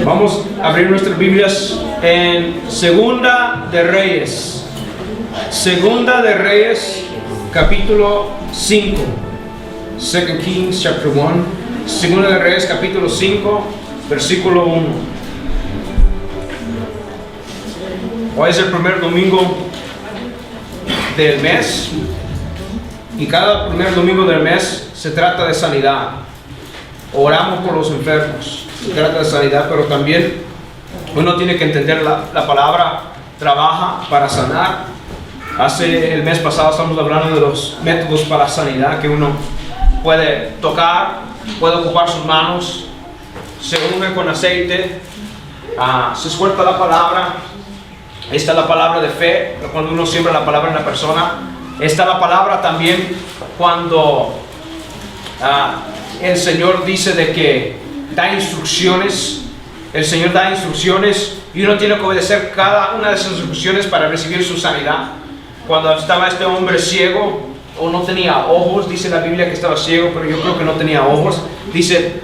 Vamos a abrir nuestras Biblias en Segunda de Reyes. Segunda de Reyes, capítulo 5. 2 Kings, chapter 1. Segunda de Reyes, capítulo 5, versículo 1. Hoy es el primer domingo del mes. Y cada primer domingo del mes se trata de sanidad. Oramos por los enfermos. Se trata de sanidad, pero también uno tiene que entender la palabra trabaja para sanar. El mes pasado estamos hablando de los métodos para sanidad, que uno puede tocar, puede ocupar sus manos, se unge con aceite, se suelta la palabra. Esta es la palabra de fe, cuando uno siembra la palabra en la persona. Esta es la palabra también cuando el Señor dice de que da instrucciones. El Señor da instrucciones y uno tiene que obedecer cada una de esas instrucciones para recibir su sanidad. Cuando estaba este hombre ciego o no tenía ojos, dice la Biblia que estaba ciego, pero yo creo que no tenía ojos. Dice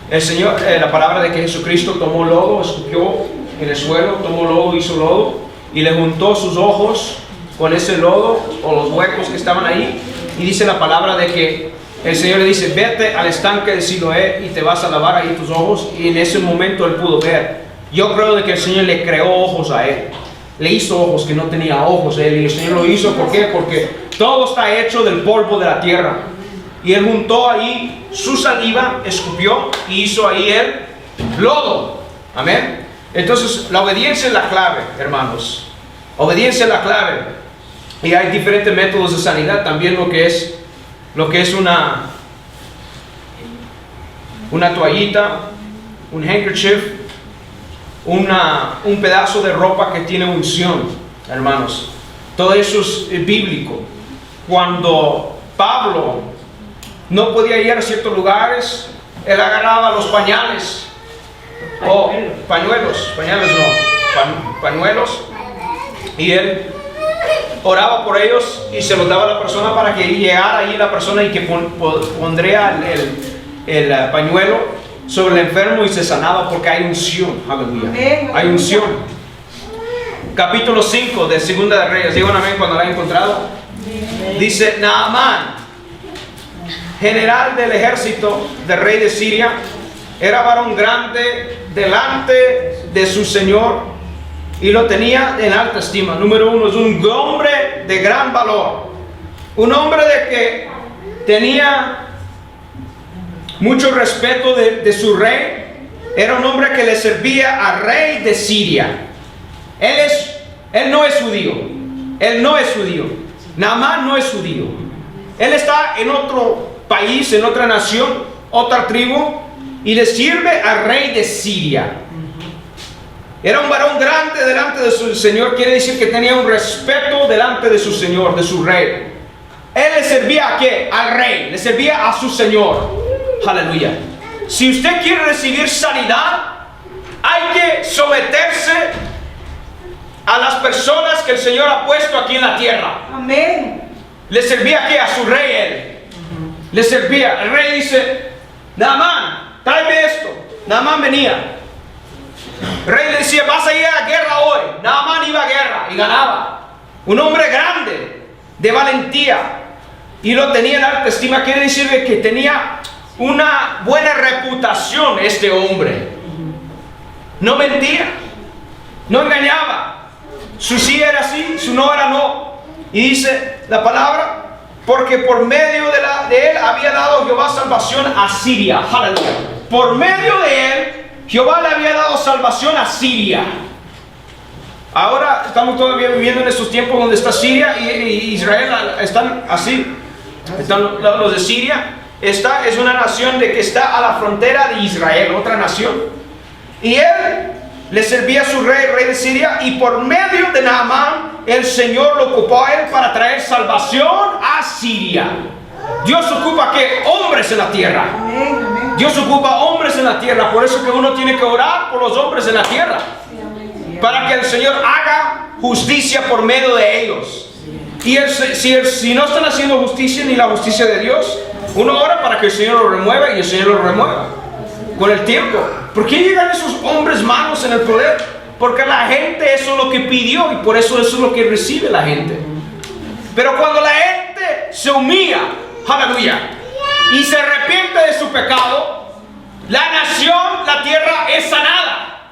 el Señor, la palabra de que Jesucristo tomó lodo, escupió en el suelo, tomó lodo, hizo lodo y le juntó sus ojos con ese lodo o los huecos que estaban ahí. Y dice la palabra de que el Señor le dice: vete al estanque de Siloé y te vas a lavar ahí tus ojos. Y en ese momento él pudo ver. Yo creo de que el Señor le creó ojos a él. Le hizo ojos que no tenía ojos él. Y el Señor lo hizo, ¿por qué? Porque todo está hecho del polvo de la tierra. Y él juntó ahí su saliva, escupió y hizo ahí el lodo. Amén. Entonces la obediencia es la clave, hermanos. Obediencia es la clave. Y hay diferentes métodos de sanidad. También lo que es una toallita, un handkerchief, un pedazo de ropa que tiene unción, hermanos. Todo eso es bíblico. Cuando Pablo no podía ir a ciertos lugares, él agarraba los pañuelos, y él oraba por ellos y se los daba a la persona para que llegara ahí la persona y que pondría el pañuelo sobre el enfermo y se sanaba, porque hay unción. Aleluya. Hay unción. Capítulo 5 de Segunda de Reyes. Digan amén cuando la han encontrado. Dice: Naamán, general del ejército del rey de Siria, era varón grande delante de su señor y lo tenía en alta estima. Número 1, es un hombre de gran valor. Un hombre de que tenía mucho respeto de su rey. Era un hombre que le servía al rey de Siria. Él no es judío. Él no es judío. Naamán no es judío. Él está en otro país, en otra nación, otra tribu, y le sirve al rey de Siria. Era un varón grande delante de su señor. Quiere decir que tenía un respeto delante de su señor, de su rey. Él le servía ¿a qué? Al rey. Le servía a su señor. Aleluya. Si usted quiere recibir sanidad, hay que someterse a las personas que el Señor ha puesto aquí en la tierra. Amén. Le servía ¿a qué? A su rey él. Le servía. El rey dice: Naamán, tráeme esto. Naamán venía. El rey le decía: vas a ir a la guerra hoy. Naamán iba a guerra y ganaba. Un hombre grande, de valentía, y lo tenía en alta estima. Quiere decir que tenía una buena reputación este hombre. No mentía, no engañaba. Su sí era sí, su no era no. Y dice la palabra: porque por medio de él había dado Jehová salvación a Siria. Aleluya. Por medio de él Jehová le había dado salvación a Siria. Ahora estamos todavía viviendo en estos tiempos donde está Siria y Israel están así. Están los de Siria. Esta es una nación que está a la frontera de Israel, otra nación. Y él le servía a su rey, el rey de Siria, y por medio de Naamán el Señor lo ocupó a él para traer salvación a Siria. Dios ocupa ¿qué? Hombres en la tierra. Dios ocupa hombres en la tierra. Por eso que uno tiene que orar por los hombres en la tierra, para que el Señor haga justicia por medio de ellos. Y si no están haciendo justicia, ni la justicia de Dios, Uno ora para que el Señor lo remueva y el Señor lo remueva con el tiempo. ¿Por qué llegan esos hombres malos en el poder? Porque la gente eso es lo que pidió y por eso es lo que recibe la gente. Pero cuando la gente se humilla, aleluya, y se arrepiente de su pecado, la nación, la tierra es sanada.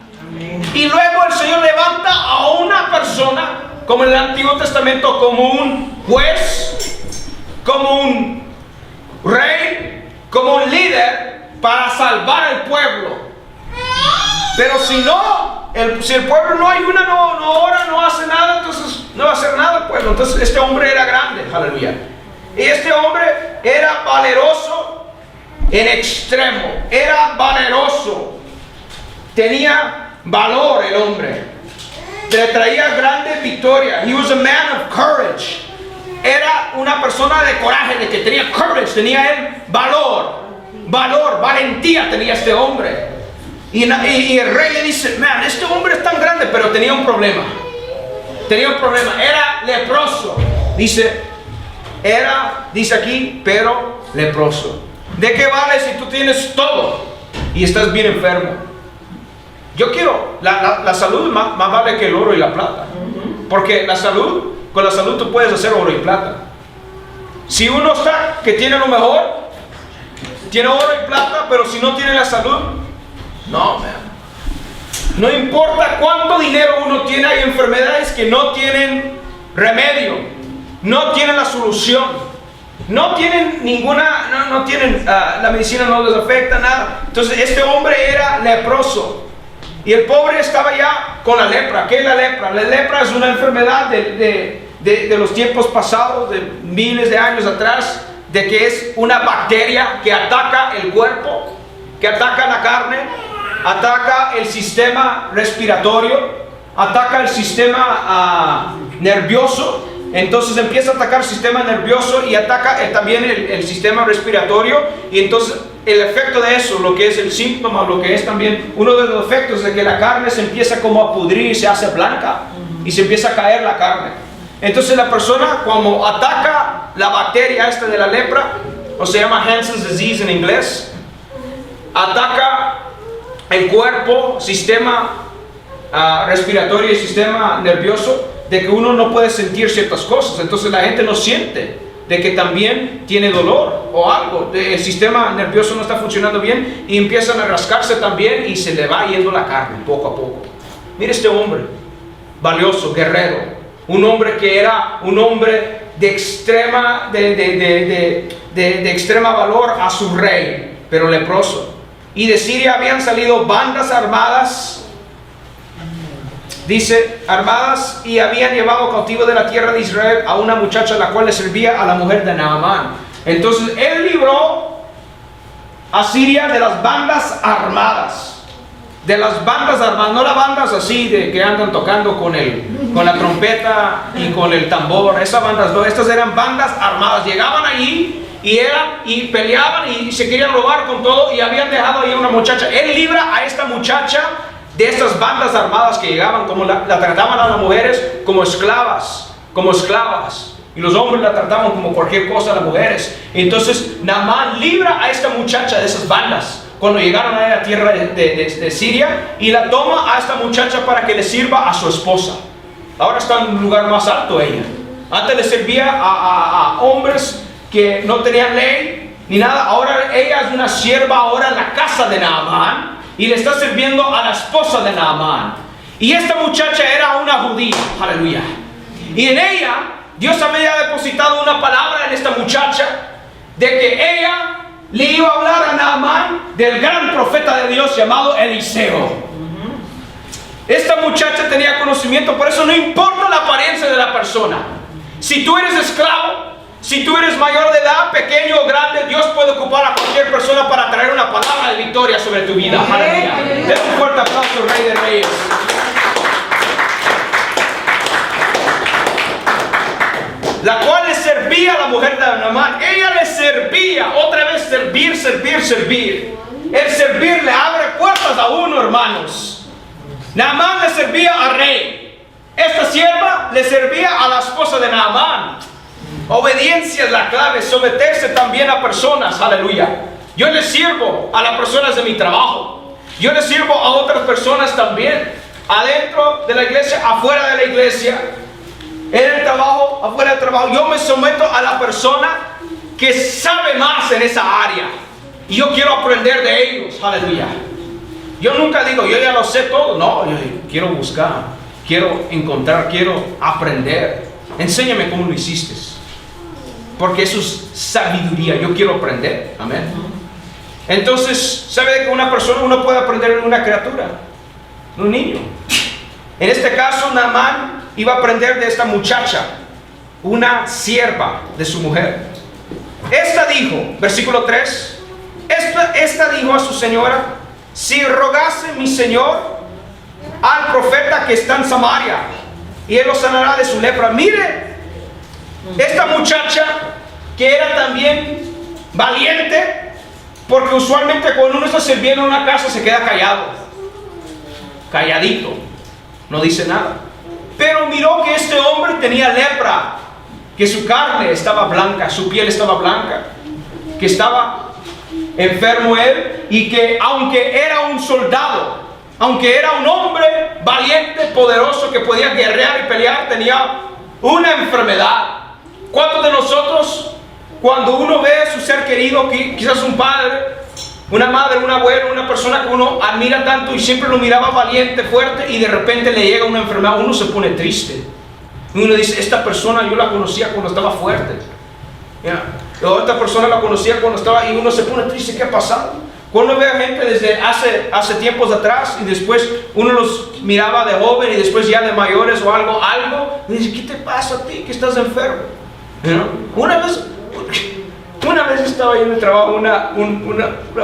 Y luego el Señor levanta a una persona, como en el Antiguo Testamento, como un juez, como un rey, como un líder, para salvar al pueblo. Pero si el pueblo no ayuna, no ora, no hace nada, entonces no va a hacer nada el pueblo. Entonces este hombre era grande, aleluya. Y este hombre era valeroso en extremo, era valeroso, tenía valor el hombre, le traía grandes victorias. He was a man of courage. Era una persona de coraje, de que tenía courage, tenía él valor, valentía tenía este hombre. Y el rey le dice, man, este hombre es tan grande, pero tenía un problema. Era leproso. Dice aquí, pero leproso. ¿De qué vale si tú tienes todo y estás bien enfermo? Yo quiero, la salud más vale que el oro y la plata. Porque con la salud tú puedes hacer oro y plata. Si uno está, que tiene lo mejor, tiene oro y plata, pero si no tiene la salud, no, man. No importa cuánto dinero uno tiene, hay enfermedades que no tienen remedio, no tienen la solución, no tienen ninguna, no tienen, la medicina no les afecta nada. Entonces este hombre era leproso y el pobre estaba ya con la lepra. ¿Qué es la lepra? La lepra es una enfermedad de los tiempos pasados, de miles de años atrás, de que es una bacteria que ataca el cuerpo, que ataca la carne, ataca el sistema respiratorio, ataca el sistema nervioso. Entonces empieza a atacar el sistema nervioso y ataca también el sistema respiratorio. Y entonces el efecto de eso, lo que es el síntoma, lo que es también uno de los efectos, de que la carne se empieza como a pudrir y se hace blanca y se empieza a caer la carne. Entonces la persona, como ataca la bacteria esta de la lepra, o se llama Hansen's disease en inglés, ataca el cuerpo, sistema respiratorio y sistema nervioso, de que uno no puede sentir ciertas cosas. Entonces la gente no siente de que también tiene dolor o algo, el sistema nervioso no está funcionando bien y empiezan a rascarse también y se le va yendo la carne poco a poco. Mire este hombre, valioso, guerrero, un hombre que era un hombre de extrema valor a su rey, pero leproso. Y de Siria habían salido bandas armadas, dice, armadas, y habían llevado cautivo de la tierra de Israel a una muchacha la cual le servía a la mujer de Naamán. Entonces él libró a Siria de las bandas armadas. De las bandas armadas, no las bandas así de que andan tocando con la trompeta y con el tambor. Esas bandas no, estas eran bandas armadas. Llegaban allí y peleaban y se querían robar con todo y habían dejado ahí a una muchacha. Él libra a esta muchacha de estas bandas armadas que llegaban, como la trataban a las mujeres como esclavas, y los hombres la trataban como cualquier cosa a las mujeres. Entonces Naamán libra a esta muchacha de esas bandas cuando llegaron a la tierra de Siria, y la toma a esta muchacha para que le sirva a su esposa. Ahora está en un lugar más alto ella. Antes le servía a hombres que no tenían ley ni nada. Ahora ella es una sierva ahora en la casa de Naamán y le está sirviendo a la esposa de Naamán. Y esta muchacha era una judía, aleluya. Y en ella Dios había depositado una palabra en esta muchacha, de que ella le iba a hablar a Naamán del gran profeta de Dios llamado Eliseo. Esta muchacha tenía conocimiento, por eso no importa la apariencia de la persona. Si tú eres esclavo, si tú eres mayor de edad, pequeño o grande, Dios puede ocupar a cualquier persona para traer una palabra de victoria sobre tu vida. Aleluya. Den un fuerte aplauso, Rey de Reyes. La cual le servía a la mujer de Naamán. Ella le servía, otra vez servir. El servir le abre puertas a uno, hermanos. Naamán le servía al rey. Esta sierva le servía a la esposa de Naamán. Obediencia es la clave, someterse también a personas, aleluya. Yo le sirvo a las personas de mi trabajo. Yo le sirvo a otras personas también, adentro de la iglesia, afuera de la iglesia, en el trabajo, afuera del trabajo. Yo me someto a la persona que sabe más en esa área. Y yo quiero aprender de ellos, aleluya. Yo nunca digo, yo ya lo sé todo. No, yo quiero buscar, quiero encontrar, quiero aprender. Enséñame cómo lo hiciste. Porque eso es sabiduría. Yo quiero aprender. Amén. Entonces, ¿sabe que una persona uno puede aprender de una criatura? Un niño. En este caso, Naamán iba a aprender de esta muchacha, una sierva de su mujer. Esta dijo, versículo 3, esta dijo a su señora: si rogase mi señor al profeta que está en Samaria, y él lo sanará de su lepra. Mire, esta muchacha que era también valiente, porque usualmente cuando uno está sirviendo en una casa se queda callado, calladito, no dice nada. Pero miró que este hombre tenía lepra, que su carne estaba blanca, su piel estaba blanca, que estaba enfermo él, y que aunque era un soldado, aunque era un hombre valiente, poderoso, que podía guerrear y pelear, tenía una enfermedad. ¿Cuántos de nosotros, cuando uno ve a su ser querido, quizás un padre, una madre, un abuelo, una persona que uno admira tanto y siempre lo miraba valiente, fuerte, y de repente le llega una enfermedad, uno se pone triste? Y uno dice, esta persona yo la conocía cuando estaba fuerte. O esta persona la conocía cuando estaba, y uno se pone triste. ¿Qué ha pasado? Cuando ve a gente desde hace tiempos atrás, y después uno los miraba de joven y después ya de mayores o algo, y dice, ¿qué te pasa a ti? Que estás enfermo. Una vez estaba yo en el trabajo, una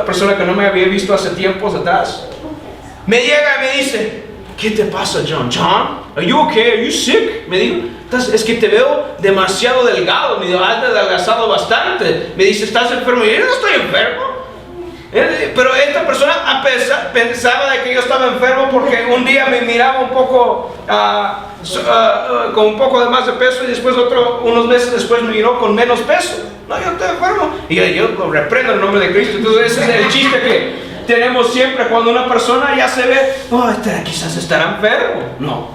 persona que no me había visto hace tiempos atrás, me llega y me dice, ¿qué te pasa, John? John, are you okay? Are you sick? Me dijo, es que te veo demasiado delgado. Me dijo, has adelgazado bastante. Me dice, ¿estás enfermo? Y yo no estoy enfermo. Pero esta persona pensaba de que yo estaba enfermo porque un día me miraba un poco con un poco de más de peso, y después unos meses después me miró con menos peso. No, yo estoy enfermo. Y yo lo reprendo en el nombre de Cristo. Entonces ese es el chiste que tenemos siempre cuando una persona ya se ve, quizás estará enfermo. No,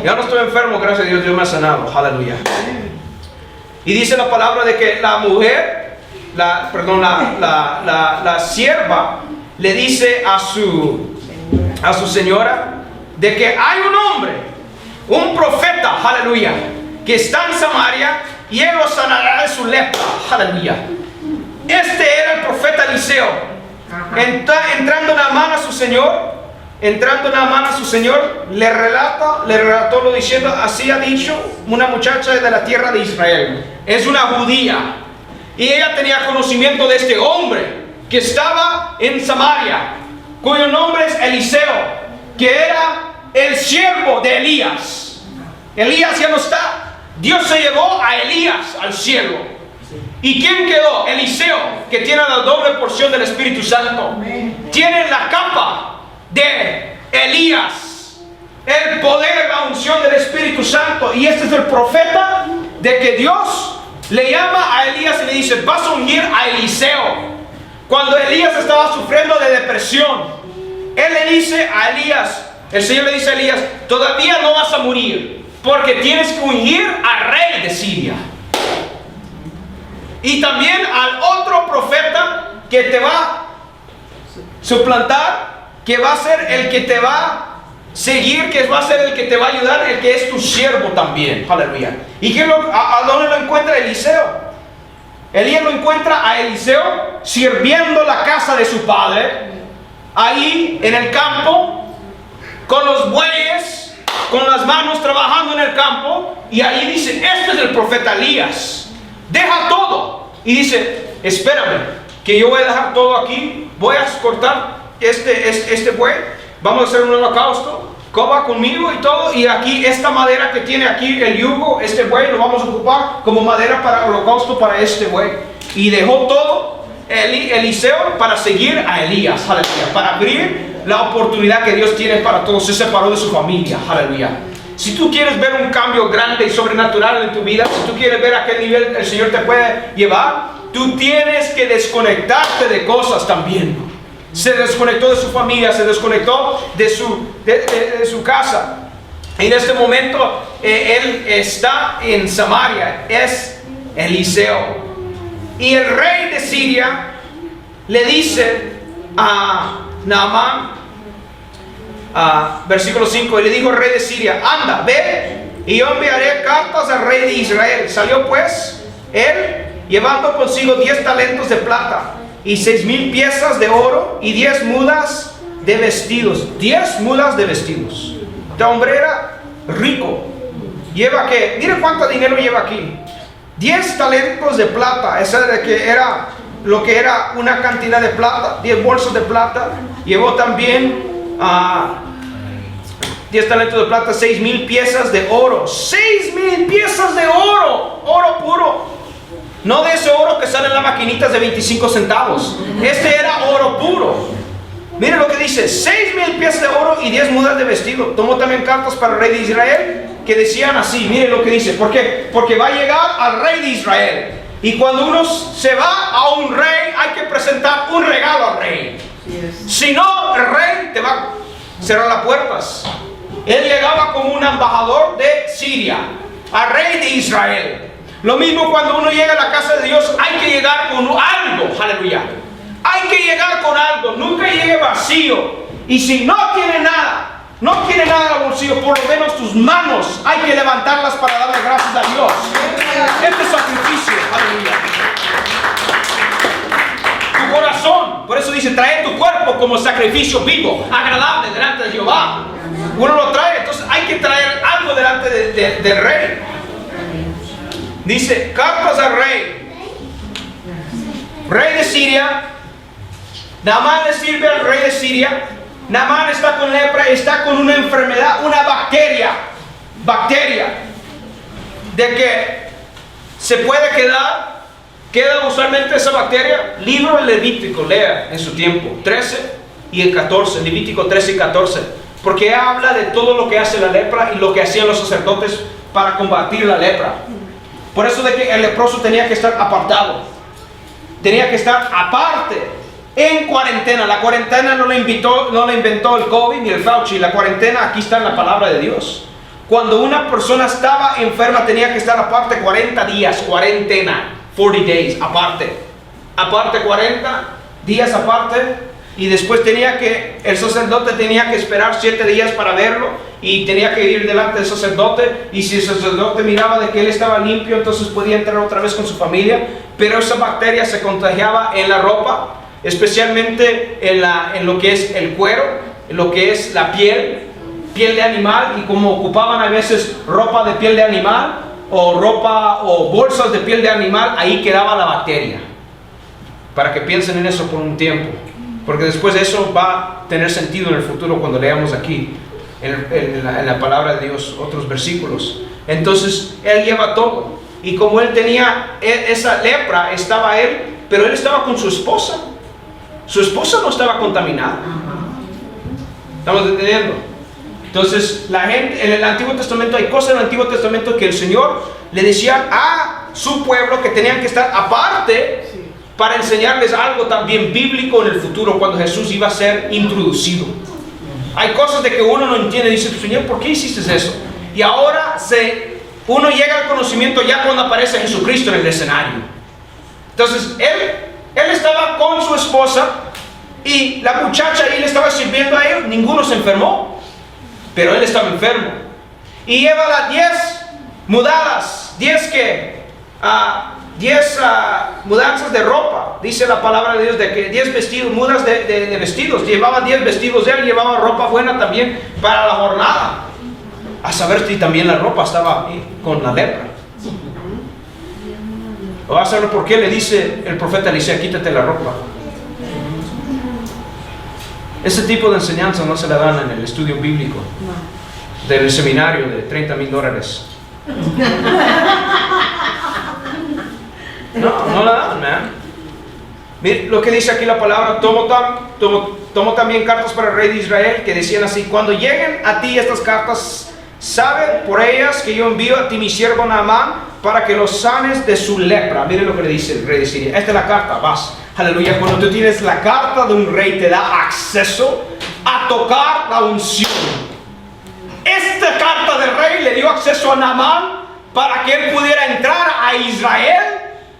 yo no estoy enfermo, gracias a Dios, Dios me ha sanado, aleluya. Y dice la palabra de que la mujer, la sierva le dice a su señora de que hay un hombre, un profeta, aleluya, que está en Samaria, y él lo sanará de su lepra, aleluya. Este era el profeta Eliseo. Entrando Naamán a su señor, le relató lo diciendo, así ha dicho una muchacha de la tierra de Israel, es una judía, y ella tenía conocimiento de este hombre que estaba en Samaria, cuyo nombre es Eliseo, que era el siervo de Elías. Elías ya no está. Dios se llevó a Elías al cielo. ¿Y quién quedó? Eliseo, que tiene la doble porción del Espíritu Santo. Tiene la capa de Elías, el poder, la unción del Espíritu Santo. Y este es el profeta de que Dios le llama a Elías y le dice, vas a ungir a Eliseo. Cuando Elías estaba sufriendo de depresión, él le dice a Elías, el Señor le dice a Elías, todavía no vas a morir, porque tienes que ungir al rey de Siria. Y también al otro profeta que te va a suplantar, que va a ser el que te va a seguir, que va a ser el que te va a ayudar, el que es tu siervo también, aleluya. ¿Y a dónde lo encuentra Eliseo? Elías lo encuentra a Eliseo sirviendo la casa de su padre, ahí en el campo, con los bueyes, con las manos trabajando en el campo. Y ahí dice, este es el profeta Elías. Deja todo y dice, espérame, que yo voy a dejar todo aquí, voy a cortar este buey, vamos a hacer un holocausto, coba conmigo y todo, y aquí esta madera que tiene aquí el yugo, este buey lo vamos a ocupar como madera para holocausto para este buey. Y dejó todo Eliseo para seguir a Elías, aleluya, para abrir la oportunidad que Dios tiene para todos. Se separó de su familia, aleluya. Si tú quieres ver un cambio grande y sobrenatural en tu vida, si tú quieres ver a qué nivel el Señor te puede llevar, tú tienes que desconectarte de cosas también. Se desconectó de su familia, se desconectó de su casa. En este momento él está en Samaria, es Eliseo. Y el rey de Siria le dice a Naamán, versículo 5, y le dijo el rey de Siria: anda, ve, y yo enviaré cartas al rey de Israel. Salió pues él, llevando consigo 10 talentos de plata, y 6,000 piezas de oro, y 10 mudas de vestidos. 10 mudas de vestidos. Este hombre era rico. Lleva que, mire cuánto dinero lleva aquí. 10 talentos de plata. Esa de que era lo que era una cantidad de plata. 10 bolsas de plata. Llevó también 10 talentos de plata, 6,000 piezas de oro. 6,000 piezas de oro. Oro puro. No de ese oro que sale en las maquinitas de 25 centavos. Este era oro puro. Mire lo que dice: 6,000 piezas de oro y 10 mudas de vestido. Tomó también cartas para el rey de Israel que decían así. Mire lo que dice. ¿Por qué? Porque va a llegar al rey de Israel. Y cuando uno se va a un rey, hay que presentar un regalo al rey. Si no, el rey te va a cerrar las puertas. Él llegaba como un embajador de Siria al rey de Israel. Lo mismo cuando uno llega a la casa de Dios, hay que llegar con algo. Aleluya. Hay que llegar con algo. Nunca llegue vacío. Y si no tiene nada, no tiene nada en el bolsillo, por lo menos tus manos hay que levantarlas para darle gracias a Dios. Este es sacrificio. Aleluya. Tu corazón, por eso dice: trae tu cuerpo como sacrificio vivo, agradable delante de Jehová. Uno lo trae, entonces hay que traer algo delante del rey. Dice: cartas al rey de Siria. Naamán le sirve al rey de Siria. Naamán está con lepra, está con una enfermedad, una bacteria, de que se puede queda usualmente esa bacteria. Libro de Levítico, lea en su tiempo, 13 y el 14, Levítico 13 y 14, porque habla de todo lo que hace la lepra y lo que hacían los sacerdotes para combatir la lepra. Por eso de que el leproso tenía que estar apartado, tenía que estar aparte, en cuarentena. La cuarentena no la inventó el COVID ni el Fauci. La cuarentena aquí está en la palabra de Dios. Cuando una persona estaba enferma tenía que estar aparte 40 días, cuarentena, 40 days, aparte 40 días aparte. Y después el sacerdote tenía que esperar 7 días para verlo, y tenía que ir delante del sacerdote, y si el sacerdote miraba de que él estaba limpio, entonces podía entrar otra vez con su familia. Pero esa bacteria se contagiaba en la ropa, especialmente en lo que es el cuero, en lo que es la piel de animal. Y como ocupaban a veces ropa de piel de animal o bolsas de piel de animal, ahí quedaba la bacteria. Para que piensen en eso por un tiempo, porque después de eso va a tener sentido en el futuro cuando leamos aquí en la palabra de Dios otros versículos. Entonces él lleva todo, y como él tenía esa lepra, estaba él, pero él estaba con su esposa. Su esposa no estaba contaminada. ¿Estamos entendiendo? Entonces la gente en el Antiguo Testamento, hay cosas en el Antiguo Testamento que el Señor le decía a su pueblo que tenían que estar aparte, para enseñarles algo también bíblico en el futuro, cuando Jesús iba a ser introducido. Hay cosas de que uno no entiende, dice: Señor, ¿por qué hiciste eso? Y ahora uno llega al conocimiento ya cuando aparece Jesucristo en el escenario. Entonces él estaba con su esposa, y la muchacha ahí le estaba sirviendo a ellos. Ninguno se enfermó, pero él estaba enfermo. Y lleva las 10 mudadas, 10 mudanzas de ropa. Dice la palabra de Dios de que 10 vestidos, mudas de vestidos. Llevaba 10 vestidos de él, llevaba ropa buena también para la jornada. A saber si también la ropa estaba con la lepra. O a saber por qué le dice el profeta Eliseo: quítate la ropa. Ese tipo de enseñanza no se la dan en el estudio bíblico del seminario de $30,000. No la dan, man. Mira lo que dice aquí la palabra: tomó también cartas para el rey de Israel que decían así: cuando lleguen a ti estas cartas sabe por ellas que yo envío a ti mi siervo Naamán para que los sanes de su lepra. Miren lo que le dice el rey de Siria. Esta es la carta, vas. Aleluya. Cuando tú tienes la carta de un rey, te da acceso a tocar la unción. Esta carta del rey le dio acceso a Naamán para que él pudiera entrar a Israel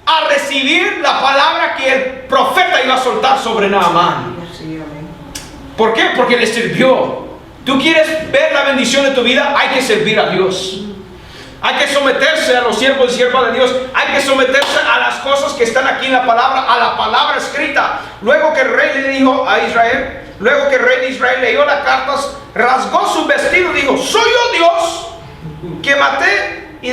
a recibir la palabra que el profeta iba a soltar sobre Naamán. ¿Por qué? Porque le sirvió. Tú quieres ver la bendición de tu vida, hay que servir a Dios. Hay que someterse a los siervos y siervas de Dios. Hay que someterse a las cosas que están aquí en la palabra, a la palabra escrita. Luego que el rey le dijo a Israel, luego que el rey de Israel leyó las cartas, rasgó su vestido y dijo: soy yo Dios que maté y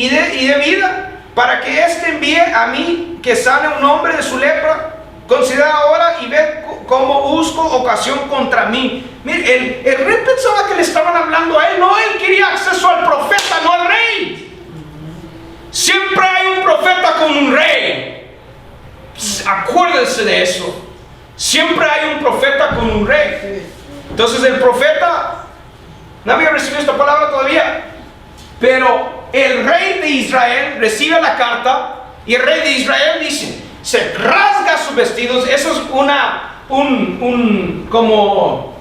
de vida, para que éste envíe a mí que sane un hombre de su lepra. Considera ahora y ve cómo busco ocasión contra mí. Mire, el rey pensaba que le estaban hablando a él. No, él quería acceso al profeta, no al rey. Siempre hay un profeta con un rey. Acuérdense de eso. Siempre hay un profeta con un rey. Entonces el profeta no había recibido esta palabra todavía, pero el rey de Israel recibe la carta y el rey de Israel dice, se rasga sus vestidos. Eso es como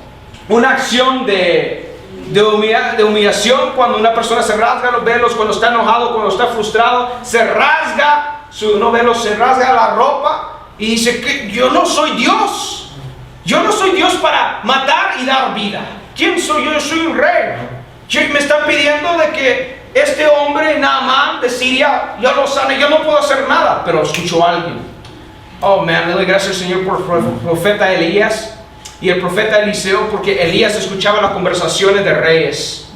una acción de humillación. Cuando una persona se rasga los velos, cuando está enojado, cuando está frustrado, se rasga se rasga la ropa y dice que yo no soy Dios. Yo no soy Dios para matar y dar vida. ¿Quién soy yo? Yo soy un rey. Me están pidiendo de que este hombre Naamán de Siria yo lo sane. Yo no puedo hacer nada. Pero escucho a alguien. Oh, man, le doy gracias al Señor por el profeta Elías y el profeta Eliseo, porque Elías escuchaba las conversaciones de reyes.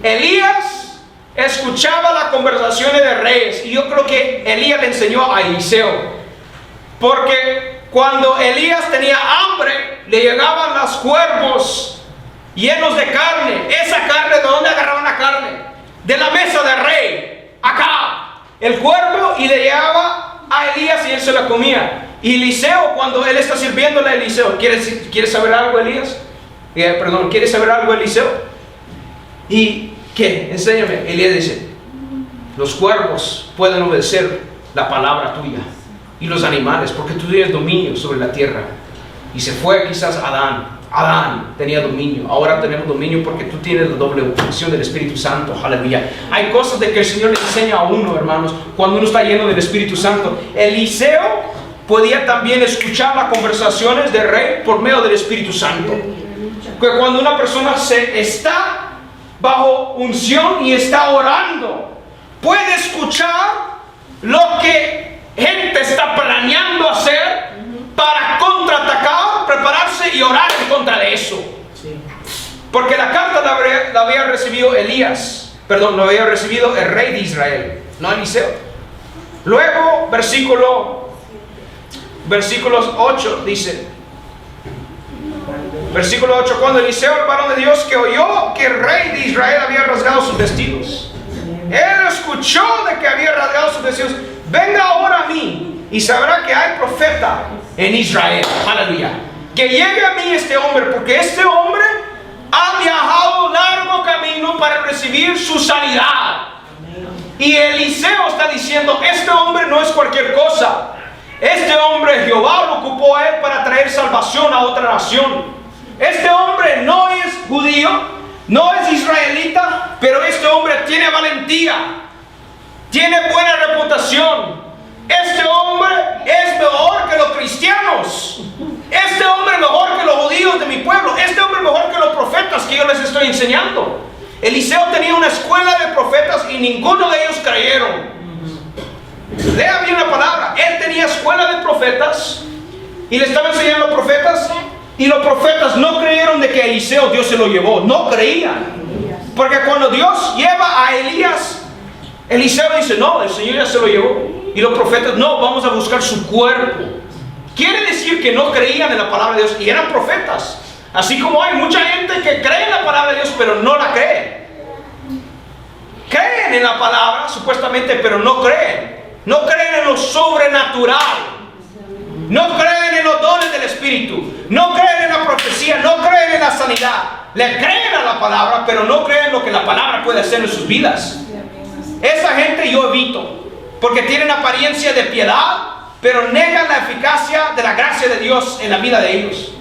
Elías escuchaba las conversaciones de reyes, y yo creo que Elías le enseñó a Eliseo, porque cuando Elías tenía hambre, le llegaban los cuervos llenos de carne. Esa carne, ¿de dónde agarraban la carne? De la mesa del rey. Acá, el cuervo, y le llegaba a Elías y él se la comía. Y Eliseo, cuando él está sirviéndole a Eliseo, ¿quiere saber algo, Elías? ¿Quiere saber algo, Eliseo? ¿Y qué? Enséñame. Elías dice, los cuervos pueden obedecer la palabra tuya, y los animales, porque tú tienes dominio sobre la tierra. Y se fue quizás Adán tenía dominio. Ahora tenemos dominio porque tú tienes la doble unción del Espíritu Santo. Aleluya. Hay cosas de que el Señor le enseña a uno, hermanos, cuando uno está lleno del Espíritu Santo. Eliseo podía también escuchar las conversaciones del rey por medio del Espíritu Santo. Que cuando una persona está bajo unción y está orando, puede escuchar lo que gente está planeando hacer para contraatacar, prepararse y orar en contra de eso. Porque la carta la había recibido lo había recibido el rey de Israel, no Eliseo. Luego, versículos 8 dice, versículo 8, cuando Eliseo, el varón de Dios, que oyó que el rey de Israel había rasgado sus vestidos, él escuchó de que había rasgado sus vestidos, venga ahora a mí y sabrá que hay profeta en Israel. Aleluya. Que llegue a mí este hombre, porque este hombre ha viajado largo camino para recibir su sanidad. Y Eliseo está diciendo, este hombre no es cualquier cosa. Este hombre Jehová lo ocupó a él para traer salvación a otra nación. Este hombre no es judío, no es israelita, pero este hombre tiene valentía, tiene buena reputación. Este hombre es mejor que los cristianos. Este hombre es mejor que los judíos de mi pueblo. Este hombre es mejor que los profetas que yo les estoy enseñando. Eliseo tenía una escuela de profetas y ninguno de ellos creyeron. Lea bien la palabra. Él tenía escuela de profetas y le estaba enseñando a los profetas, y los profetas no creyeron de que Eliseo Dios se lo llevó. No creían. Porque cuando Dios lleva a Elías, Eliseo dice, no, el Señor ya se lo llevó. Y los profetas, no, vamos a buscar su cuerpo. Quiere decir que no creían en la palabra de Dios y eran profetas. Así como hay mucha gente que cree en la palabra de Dios, pero no la cree. Creen en la palabra, supuestamente, pero no creen. No creen en lo sobrenatural. No creen en los dones del Espíritu. No creen en la profecía. No creen en la sanidad. le creen a la palabra, pero no creen lo que la palabra puede hacer en sus vidas. Esa gente yo evito, porque tienen apariencia de piedad, pero negan la eficacia de la gracia de Dios en la vida de ellos.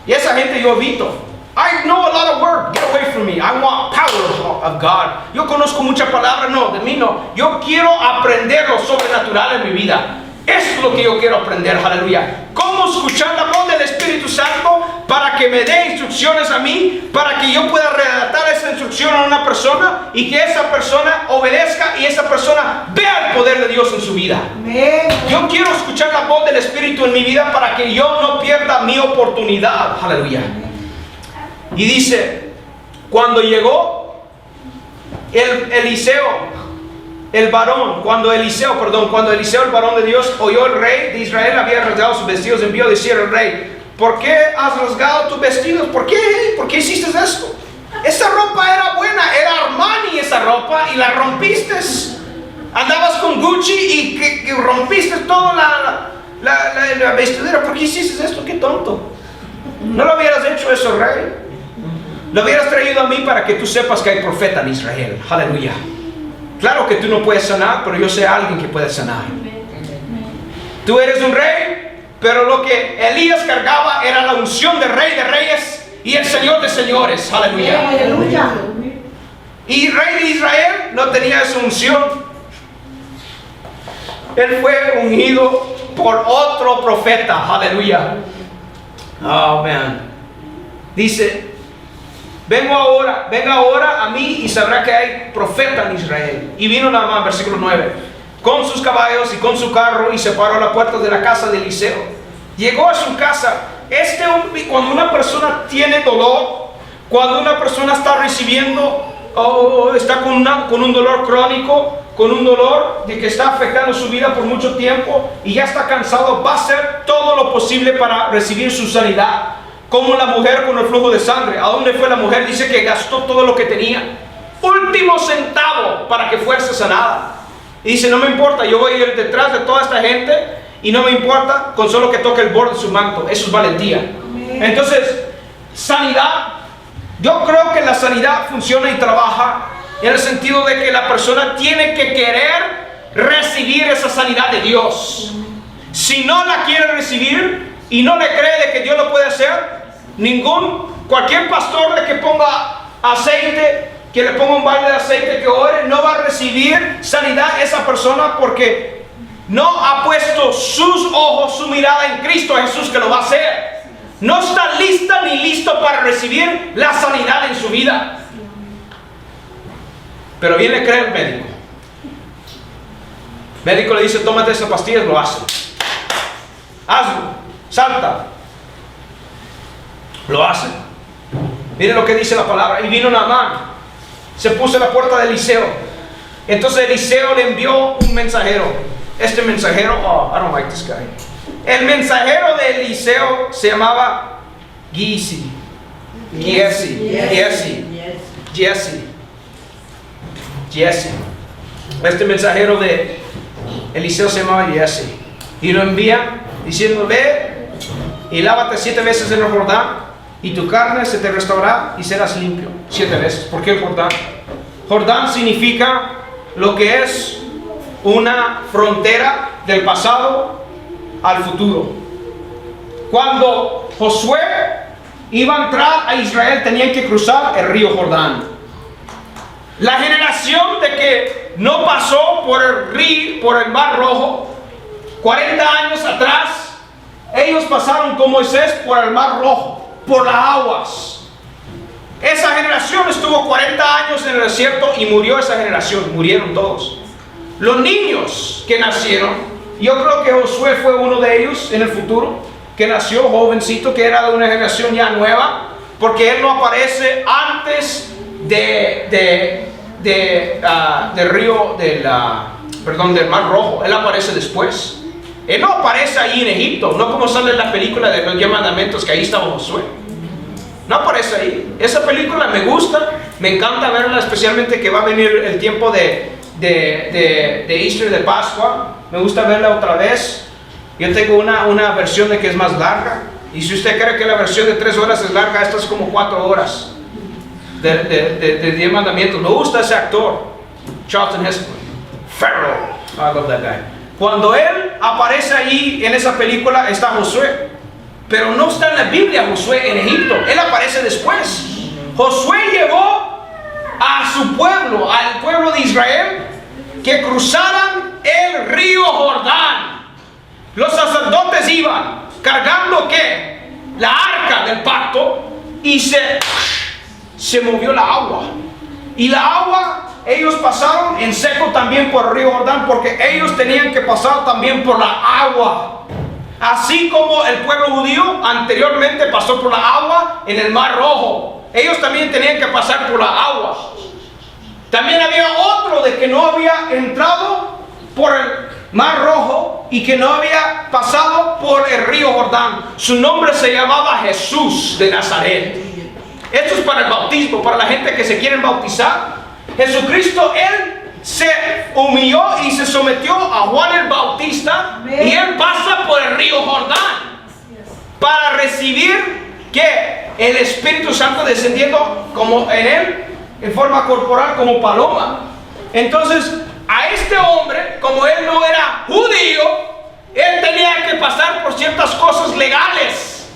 Y esa gente yo evito. I know a lot of word. Get away from me. I want power of God. Yo conozco mucha palabra. No, de mí no. Yo quiero aprender lo sobrenatural en mi vida. Eso es lo que yo quiero aprender. Aleluya. ¿Cómo escuchar la voz del Espíritu Santo para que me dé instrucciones a mí? Para que yo pueda redactar esa instrucción a una persona y que esa persona obedezca y esa persona vea el poder de Dios en su vida. Yo quiero escuchar la voz del Espíritu en mi vida para que yo no pierda mi oportunidad. Aleluya. Y dice, cuando llegó cuando Eliseo, el varón de Dios, oyó el rey de Israel había rasgado sus vestidos, envió a decir al rey, ¿por qué has rasgado tus vestidos? ¿Por qué hiciste esto? Esa ropa era buena, era Armani esa ropa y la rompiste. Andabas con Gucci y que rompiste toda la vestidura. ¿Por qué hiciste esto? ¡Qué tonto! No lo hubieras hecho eso, rey. Lo hubieras traído a mí para que tú sepas que hay profeta en Israel. Aleluya. Claro que tú no puedes sanar, pero yo sé a alguien que puede sanar. Tú eres un rey, pero lo que Elías cargaba era la unción de rey de reyes y el señor de señores. Aleluya. Y rey de Israel no tenía esa unción. Él fue ungido por otro profeta. Aleluya. Oh, man. Dice, venga ahora a mí y sabrá que hay profeta en Israel. Y vino Naamán, versículo 9, con sus caballos y con su carro y se paró a la puerta de la casa de Eliseo. Llegó a su casa. Cuando una persona tiene dolor, cuando una persona está recibiendo, está con un dolor crónico, con un dolor de que está afectando su vida por mucho tiempo y ya está cansado, va a hacer todo lo posible para recibir su sanidad. Como la mujer con el flujo de sangre. ¿A dónde fue la mujer? Dice que gastó todo lo que tenía, último centavo, para que fuese sanada. Y dice, no me importa, yo voy a ir detrás de toda esta gente y no me importa con solo que toque el borde de su manto. Eso es valentía. Entonces, sanidad. Yo creo que la sanidad funciona y trabaja en el sentido de que la persona tiene que querer recibir esa sanidad de Dios. Si no la quiere recibir y no le cree de que Dios lo puede hacer, cualquier pastor de que ponga aceite, que le ponga un balde de aceite, que ore, no va a recibir sanidad esa persona porque no ha puesto sus ojos, su mirada en Cristo Jesús, que lo va a hacer. No está lista ni listo para recibir la sanidad en su vida. Pero bien le cree el médico. El médico le dice, tómate esa pastilla, lo hace. Hazlo, salta. Lo hace. Miren lo que dice la palabra. Y vino Naamán, se puso en la puerta de Eliseo. Entonces Eliseo le envió un mensajero. Este mensajero, I don't like this guy. El mensajero de Eliseo se llamaba Giesi. Este mensajero de Eliseo se llamaba Giesi. Y lo envía diciendo, ve y lávate 7 veces en el Jordán y tu carne se te restaurará y serás limpio 7 veces. ¿Por qué el Jordán? Jordán significa lo que es una frontera del pasado al futuro. Cuando Josué iba a entrar a Israel, tenían que cruzar el río Jordán. La generación de que no pasó por el Mar Rojo, 40 años atrás, ellos pasaron con Moisés por el Mar Rojo, por las aguas. Esa generación estuvo 40 años en el desierto y murió esa generación, murieron todos. Los niños que nacieron, yo creo que Josué fue uno de ellos en el futuro, que nació jovencito, que era de una generación ya nueva, porque él no aparece antes del Mar Rojo. Él aparece después. Él no aparece ahí en Egipto, no como sale en la película de los 10 mandamientos, que ahí estaba Josué. No aparece ahí. Esa película me gusta, me encanta verla, especialmente que va a venir el tiempo de Easter, de Pascua. Me gusta verla otra vez. Yo tengo una versión de que es más larga, y si usted cree que la versión de 3 horas es larga, esta es como 4 horas. de 10 mandamientos. Me gusta ese actor, Charlton Heston. Pharaoh. I love that guy. Cuando él aparece allí en esa película está Josué. Pero no está en la Biblia Josué en Egipto. Él aparece después. Josué llevó a su pueblo, al pueblo de Israel, que cruzaran el río Jordán. Los sacerdotes iban cargando ¿qué? La arca del pacto, y se movió la agua. Y la agua, ellos pasaron en seco también por el río Jordán, porque ellos tenían que pasar también por la agua. Así como el pueblo judío anteriormente pasó por la agua en el Mar Rojo, ellos también tenían que pasar por la agua. También había otro de que no había entrado por el Mar Rojo y que no había pasado por el río Jordán. Su nombre se llamaba Jesús de Nazaret. Esto es para el bautismo, para la gente que se quieren bautizar. Jesucristo, Él se humilló y se sometió a Juan el Bautista, y Él pasa por el río Jordán para recibir ¿qué? El Espíritu Santo descendiendo como en Él, en forma corporal como paloma. Entonces, a este hombre, como él no era judío, él tenía que pasar por ciertas cosas legales.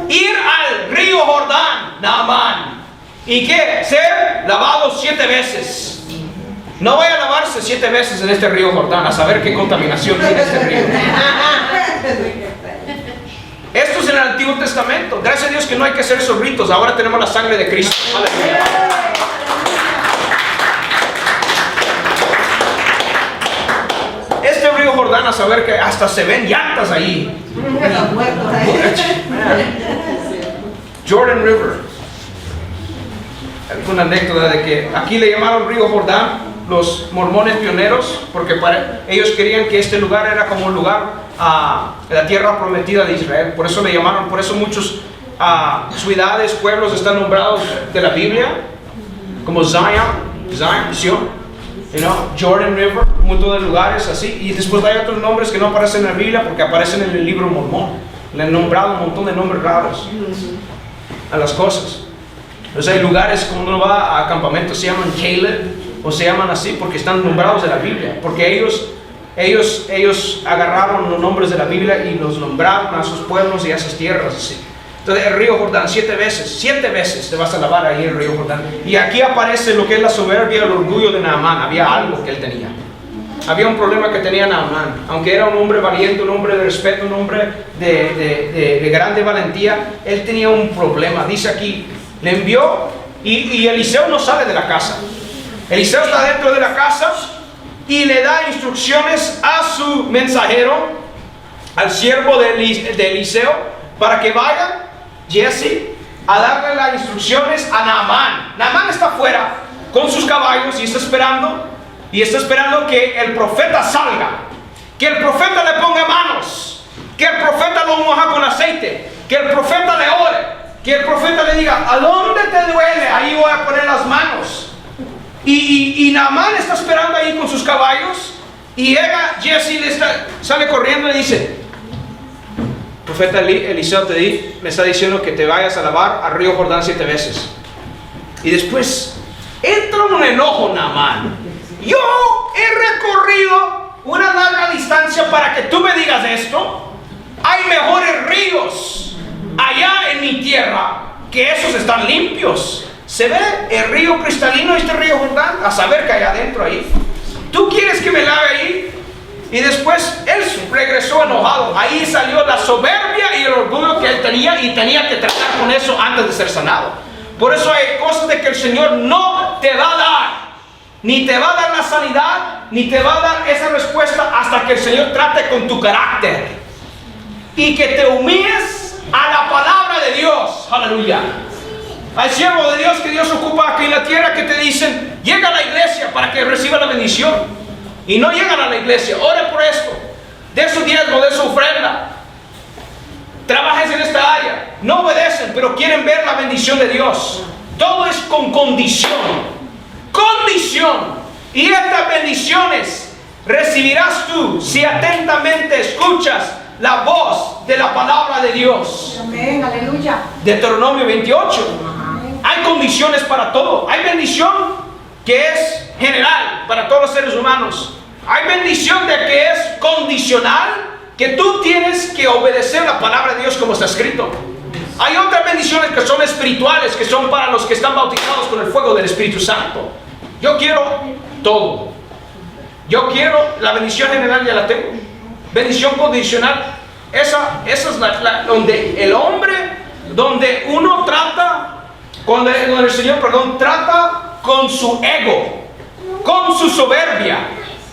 Ir al río Jordán, Naamán, y que ser lavado 7 veces. No vaya a lavarse 7 veces en este río Jordán, a saber qué contaminación tiene este río. Esto es en el Antiguo Testamento. Gracias a Dios que no hay que hacer esos ritos. Ahora tenemos la sangre de Cristo. Aleluya. Este río Jordán, a saber que hasta se ven llantas ahí. Jordan River. Una anécdota de que aquí le llamaron río Jordán los mormones pioneros, porque ellos querían que este lugar era como un lugar de la tierra prometida de Israel. Por eso le llamaron, por eso muchos ciudades, pueblos están nombrados de la Biblia, como Zion, Sion. Jordan River, un montón de lugares así. Y después hay otros nombres que no aparecen en la Biblia porque aparecen en el libro Mormón. Le han nombrado un montón de nombres raros a las cosas. Entonces hay lugares, cuando uno va a campamentos, se llaman Caleb, o se llaman así porque están nombrados de la Biblia, porque ellos agarraron los nombres de la Biblia y los nombraron a sus pueblos y a sus tierras así. Entonces el río Jordán, 7 veces te vas a lavar ahí el río Jordán. Y aquí aparece lo que es la soberbia, el orgullo de Naamán. Había algo que él tenía. Había un problema que tenía Naamán. Aunque era un hombre valiente, un hombre de respeto, un hombre de grande valentía, él tenía un problema. Dice aquí, le envió y Eliseo no sale de la casa. Eliseo está dentro de la casa y le da instrucciones a su mensajero, al siervo de Eliseo, para que vaya Jesse a darle las instrucciones a Naamán. Naamán está afuera con sus caballos y está esperando que el profeta salga, que el profeta le ponga manos, que el profeta lo moja con aceite, que el profeta le ore, que el profeta le diga: ¿a dónde te duele? Ahí voy a poner las manos. Y Naamán está esperando ahí con sus caballos, y llega Jesse, sale corriendo y le dice: profeta Eliseo me está diciendo que te vayas a lavar al río Jordán 7 veces. Y después entra un enojo Naamán. Yo he recorrido una larga distancia para que tú me digas esto. Hay mejores ríos allá en mi tierra que esos están limpios. Se ve el río cristalino, este río Jordán, a saber que hay adentro ahí. ¿Tú quieres que me lave ahí? Y después él regresó enojado. Ahí salió la soberbia y el orgullo que él tenía, y tenía que tratar con eso antes de ser sanado. Por eso hay cosas de que el Señor no te va a dar. Ni te va a dar la sanidad, ni te va a dar esa respuesta hasta que el Señor trate con tu carácter. Y que te humilles a la palabra de Dios. Aleluya. Hay siervos de Dios que Dios ocupa aquí en la tierra que te dicen: llega a la iglesia para que reciba la bendición. Y no llegan a la iglesia. Ore por esto, de su diezmo, de su ofrenda, trabajes en esta área. No obedecen, pero quieren ver la bendición de Dios. Todo es con condición. Y estas bendiciones recibirás tú si atentamente escuchas la voz de la palabra de Dios. Amén, aleluya. Deuteronomio 28. Hay condiciones para todo. Hay bendición que es general para todos los seres humanos. Hay bendición de que es condicional, que tú tienes que obedecer la palabra de Dios como está escrito. Hay otras bendiciones que son espirituales, que son para los que están bautizados con el fuego del Espíritu Santo. Yo quiero todo. Yo quiero la bendición general, ya la tengo. Bendición condicional, esa es donde el hombre, donde uno trata, donde el Señor, trata con su ego, con su soberbia.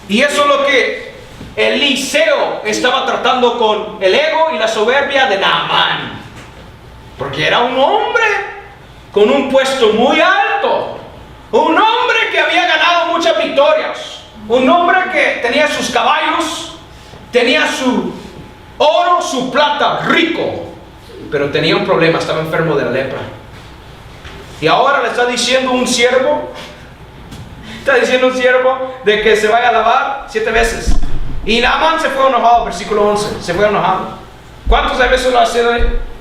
Y eso es lo que Eliseo estaba tratando con el ego y la soberbia de Naamán. Porque era un hombre con un puesto muy alto, un hombre que había ganado muchas victorias, un hombre que tenía sus caballos, tenía su oro, su plata, rico, pero tenía un problema, estaba enfermo de la lepra. Y ahora le está diciendo un siervo, de que se vaya a lavar 7 veces. Y Naamán se fue enojado, versículo 11, se fue enojado. ¿Cuántas veces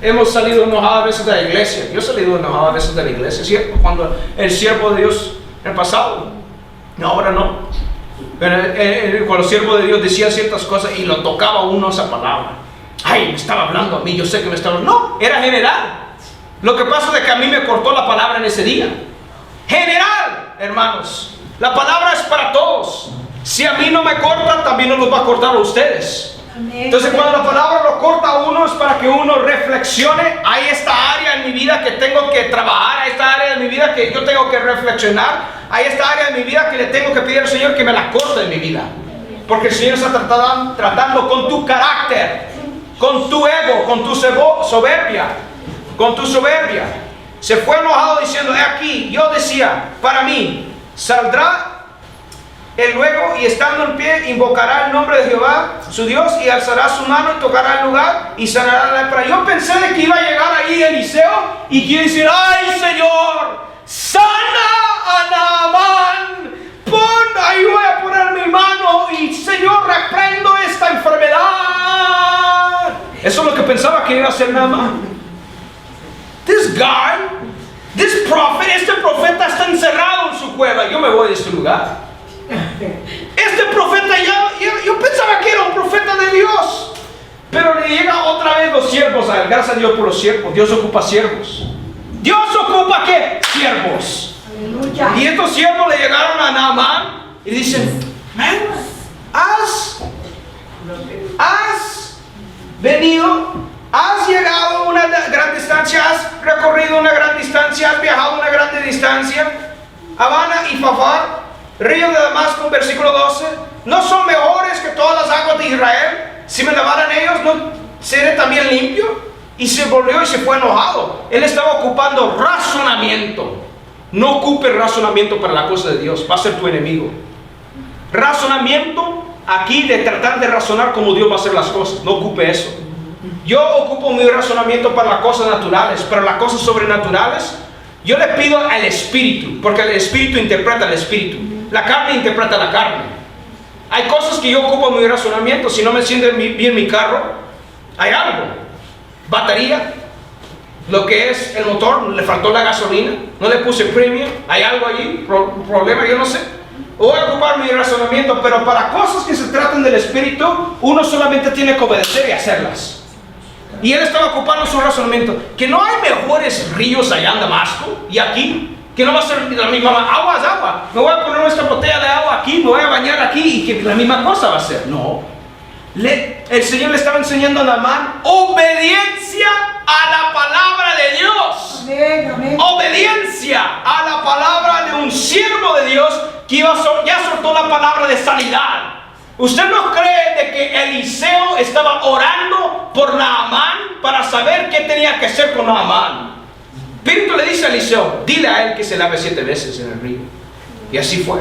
hemos salido enojados a veces de la iglesia? Yo he salido enojado a veces de la iglesia, ¿cierto? Cuando el siervo de Dios en el pasado, ahora no. Pero cuando el siervo de Dios decía ciertas cosas y lo tocaba uno esa palabra. Ay, me estaba hablando a mí, yo sé que me estaba hablando. No, era general. Lo que pasa es que a mí me cortó la palabra en ese día. General, hermanos. La palabra es para todos. Si a mí no me corta, también no los va a cortar a ustedes. Entonces cuando la palabra lo corta a uno es para que uno reflexione. Hay esta área en mi vida que tengo que trabajar, hay esta área de mi vida que yo tengo que reflexionar, hay esta área de mi vida que le tengo que pedir al Señor que me la corte en mi vida, porque el Señor está tratando con tu carácter, con tu ego, con tu soberbia, con tu soberbia. Se fue enojado diciendo, aquí, yo decía, para mí, saldrá él luego y estando en pie invocará el nombre de Jehová su Dios y alzará su mano y tocará el lugar y sanará la lepra. Yo pensé de que iba a llegar ahí Eliseo y quiere decir, ay Señor, sana a Naamán, ahí voy a poner mi mano y Señor, reprendo esta enfermedad. Eso es lo que pensaba que iba a hacer Naamán. This guy, this prophet, este profeta está encerrado en su cueva. Yo me voy de este lugar. Este profeta yo pensaba que era un profeta de Dios, pero le llega otra vez los siervos a él. Gracias a Dios por los siervos. Dios ocupa siervos. Dios ocupa ¿qué? Siervos. Aleluya. Y estos siervos le llegaron a Naamán y dicen, man, has venido, has llegado a una gran distancia, has recorrido una gran distancia, has viajado una gran distancia. Habana y Fafar, río de Damasco, versículo 12, ¿no son mejores que todas las aguas de Israel? Si me lavaran ellos, ¿no seré también limpio? Y se volvió y se fue enojado. Él estaba ocupando razonamiento. No ocupe razonamiento para la cosa de Dios, va a ser tu enemigo. Razonamiento aquí de tratar de razonar como Dios va a hacer las cosas, no ocupe eso. Yo ocupo mi razonamiento para las cosas naturales, para las cosas sobrenaturales. Yo le pido al Espíritu, porque el Espíritu interpreta al Espíritu. La carne interpreta la carne. Hay cosas que yo ocupo en mi razonamiento. Si no me siente bien mi carro, hay algo. Batería, lo que es el motor, le faltó la gasolina, no le puse premium, hay algo allí, problema, yo no sé. Voy a ocupar mi razonamiento, pero para cosas que se tratan del Espíritu, uno solamente tiene que obedecer y hacerlas. Y él estaba ocupando su razonamiento. Que no hay mejores ríos allá en Damasco y aquí, que no va a ser la misma. Agua es agua. Me voy a poner esta botella de agua aquí, me voy a bañar aquí y que la misma cosa va a ser. No. El Señor le estaba enseñando a Naamán obediencia a la palabra de Dios. Amén, amén. Obediencia a la palabra de un siervo de Dios que ya soltó la palabra de sanidad. ¿Usted no cree de que Eliseo estaba orando por Naamán para saber qué tenía que hacer con Naamán? Espíritu le dice a Eliseo, dile a él que se lave 7 veces en el río. Y así fue.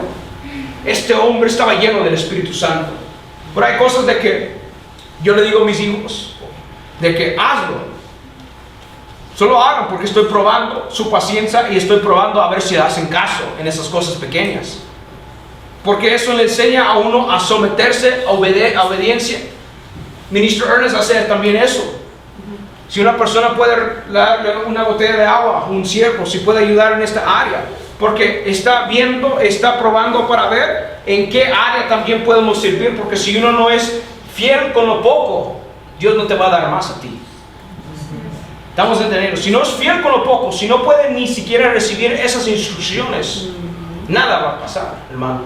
Este hombre estaba lleno del Espíritu Santo. Pero hay cosas de que yo le digo a mis hijos, de que hazlo. Solo hagan porque estoy probando su paciencia y estoy probando a ver si hacen caso en esas cosas pequeñas. Porque eso le enseña a uno a someterse a obediencia. Ministro Ernest hace también eso. Si una persona puede darle una botella de agua a un siervo, si puede ayudar en esta área, porque está viendo, está probando para ver en qué área también podemos servir, porque si uno no es fiel con lo poco, Dios no te va a dar más a ti. Estamos entendiendo. Si no es fiel con lo poco, si no puede ni siquiera recibir esas instrucciones, nada va a pasar, hermano.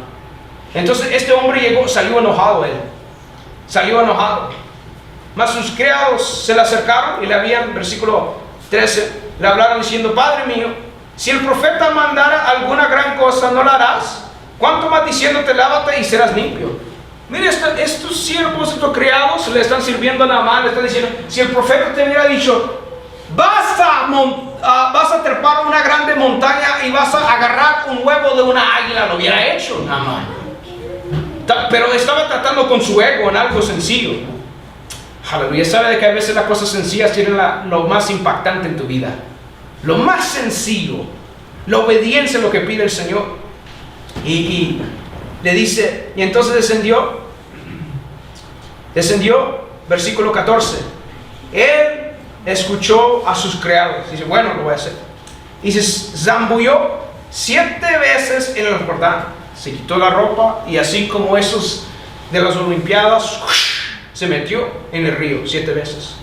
Entonces este hombre llegó, salió enojado él. Salió enojado. Mas sus criados se le acercaron y le habían, versículo 13, le hablaron diciendo: Padre mío, si el profeta mandara alguna gran cosa, ¿no la harás? ¿Cuánto más diciéndote, lávate y serás limpio? Mire, estos siervos, estos criados le están sirviendo a Naamán, le están diciendo: si el profeta te hubiera dicho, vas a trepar una grande montaña y vas a agarrar un huevo de una águila, lo hubiera hecho Naamán. Pero estaba tratando con su ego en algo sencillo. Aleluya. Sabe de que a veces las cosas sencillas tienen lo más impactante en tu vida. Lo más sencillo, la obediencia a lo que pide el Señor. Y le dice, y entonces descendió, versículo 14. Él escuchó a sus criados. Dice: bueno, lo voy a hacer. Y se zambulló 7 veces en el Jordán. Se quitó la ropa y así como esos de las Olimpiadas, se metió en el río 7 veces.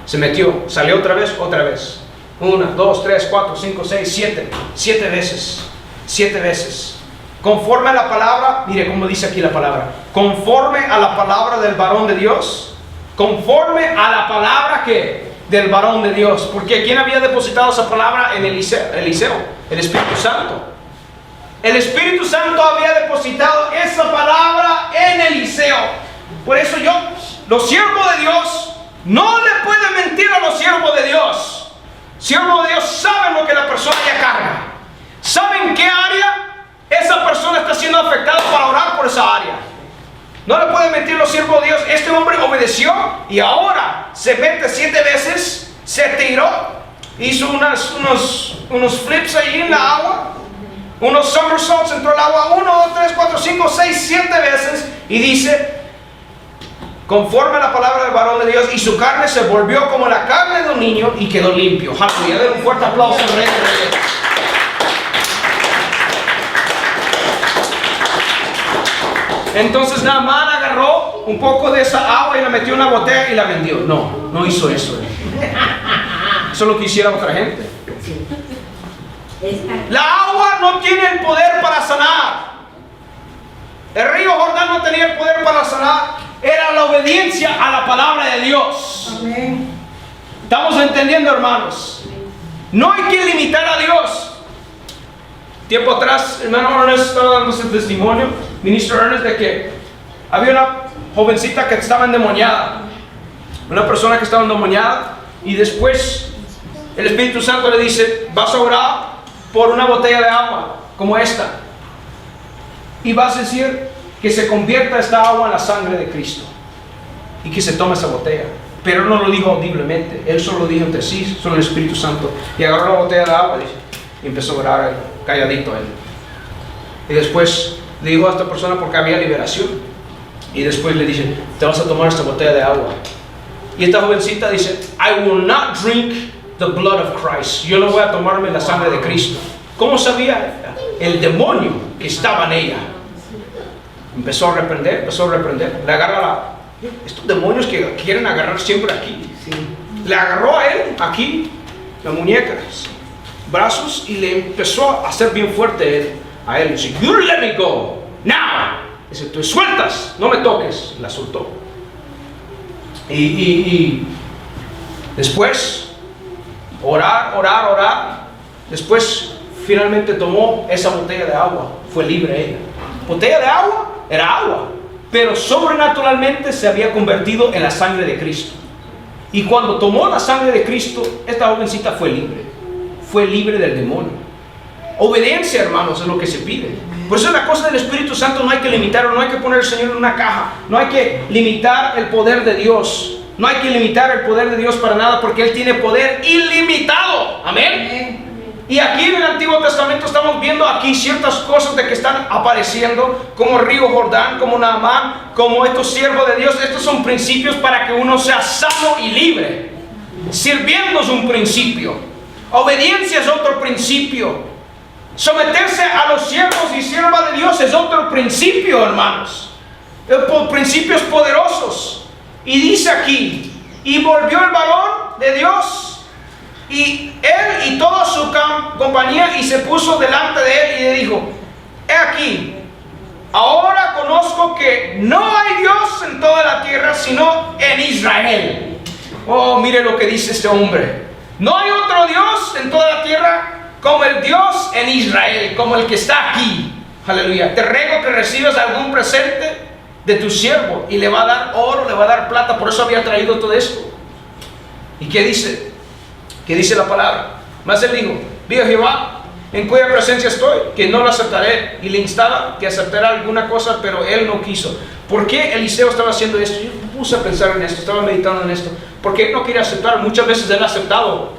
Se metió, salió otra vez. 1, 2, 3, 4, 5, 6, 7. 7 veces. 7 veces. Conforme a la palabra, mire cómo dice aquí la palabra. Conforme a la palabra del varón de Dios. Conforme a la palabra que del varón de Dios. Porque ¿quién había depositado esa palabra en Eliseo? El Espíritu Santo. El Espíritu Santo había depositado esa palabra en Eliseo. Por eso los siervos de Dios, no le pueden mentir a los siervos de Dios. Siervos de Dios saben lo que la persona ya carga. Saben qué área esa persona está siendo afectada para orar por esa área. No le pueden mentir los siervos de Dios. Este hombre obedeció y ahora se mete 7 veces, se tiró, hizo unos flips ahí en la agua, unos somersaults, entró al agua 1, 2, 3, 4, 5, 6, 7 veces y dice: conforme a la palabra del varón de Dios, y su carne se volvió como la carne de un niño y quedó limpio. Aleluya. Den un fuerte aplauso al Rey de Reyes. Entonces Naamán agarró un poco de esa agua y la metió en una botella y la vendió. No hizo eso. Eso es lo que hiciera otra gente. La agua no tiene el poder para sanar. El río Jordán no tenía el poder para sanar. Era la obediencia a la palabra de Dios. Amén. ¿Estamos entendiendo, hermanos? No hay que limitar a Dios. Tiempo atrás, hermano Ernest estaba dando ese testimonio, ministro Ernest, de que había una jovencita que estaba endemoniada. Una persona que estaba endemoniada. Y después el Espíritu Santo le dice: vas a orar por una botella de agua como esta. Y vas a decir que se convierta esta agua en la sangre de Cristo. Y que se tome esa botella. Pero él no lo dijo audiblemente. Él solo lo dijo entre sí, solo el Espíritu Santo. Y agarró la botella de agua y empezó a orar calladito a él. Y después le dijo a esta persona, porque había liberación. Y después le dice: te vas a tomar esta botella de agua. Y esta jovencita dice: I will not drink the blood of Christ. Yo no voy a tomarme la sangre de Cristo. ¿Cómo sabía? El demonio que estaba en ella. Empezó a reprender. Le agarra estos demonios que quieren agarrar siempre aquí. Le agarró a él aquí, la muñeca, brazos, y le empezó a hacer bien fuerte a él. Dice: you let me go now. Dice: tú sueltas, no me toques. La soltó. Y después orar. Después finalmente tomó esa botella de agua. Fue libre ella. Botella de agua era agua, pero sobrenaturalmente se había convertido en la sangre de Cristo. Y cuando tomó la sangre de Cristo, esta jovencita fue libre del demonio. Obediencia, hermanos, es lo que se pide. Por eso la cosa del Espíritu Santo no hay que limitarlo, no hay que poner al Señor en una caja, no hay que limitar el poder de Dios, no hay que limitar el poder de Dios para nada, porque Él tiene poder ilimitado. Amén. Y aquí en el Antiguo Testamento estamos viendo aquí ciertas cosas de que están apareciendo, como el río Jordán, como Naamán, como estos siervos de Dios. Estos son principios para que uno sea sano y libre. Sirviendo es un principio. Obediencia es otro principio. Someterse a los siervos y siervas de Dios es otro principio, hermanos. Principios poderosos. Y dice aquí, y volvió el varón de Dios, y él y toda su compañía, y se puso delante de él y le dijo: he aquí, ahora conozco que no hay Dios en toda la tierra sino en Israel. Oh, mire lo que dice este hombre. No hay otro Dios en toda la tierra como el Dios en Israel, como el que está aquí. Aleluya. Te ruego que recibas algún presente de tu siervo, y le va a dar oro, le va a dar plata. Por eso había traído todo esto. ¿Y qué dice? ¿Qué dice la palabra? Mas él dijo: vive Jehová, en cuya presencia estoy, que no lo aceptaré. Y le instaba que aceptara alguna cosa, pero él no quiso. ¿Por qué Eliseo estaba haciendo esto? Yo me puse a pensar en esto, estaba meditando en esto. Porque él no quería aceptar. Muchas veces él ha aceptado.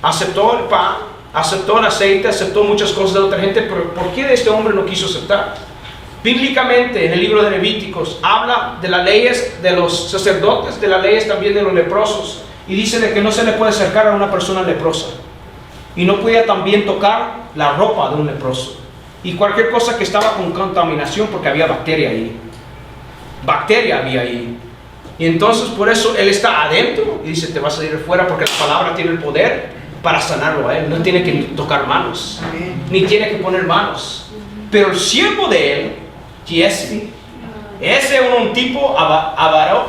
Aceptó el pan, aceptó el aceite, aceptó muchas cosas de otra gente, pero ¿por qué este hombre no quiso aceptar? Bíblicamente, en el libro de Levíticos, habla de las leyes de los sacerdotes, de las leyes también de los leprosos, y dice de que no se le puede acercar a una persona leprosa, y no podía también tocar la ropa de un leproso, y cualquier cosa que estaba con contaminación, porque había bacteria ahí. Bacteria había ahí. Y entonces por eso él está adentro y dice: te vas a ir fuera, porque la palabra tiene el poder para sanarlo a él. No tiene que tocar manos, ni tiene que poner manos. Pero el siervo de él, Giesi, ese era un tipo avaro,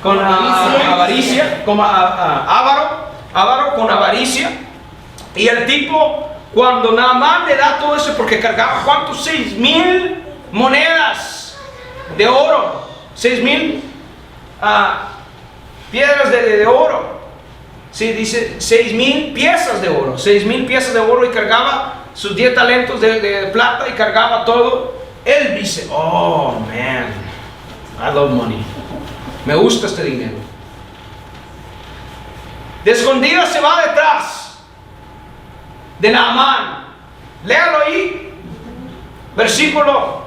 con avaricia, como avaro con avaricia. Y el tipo, cuando Naamán le da todo eso, porque cargaba ¿cuántos? 6,000 monedas de oro, 6,000 piedras de oro. Sí, dice 6,000 piezas de oro, 6,000 piezas de oro, y cargaba sus 10 talentos de plata, y cargaba todo. Él dice: oh man, I love money, me gusta este dinero. De escondida se va detrás de Naamán. Léalo ahí, versículo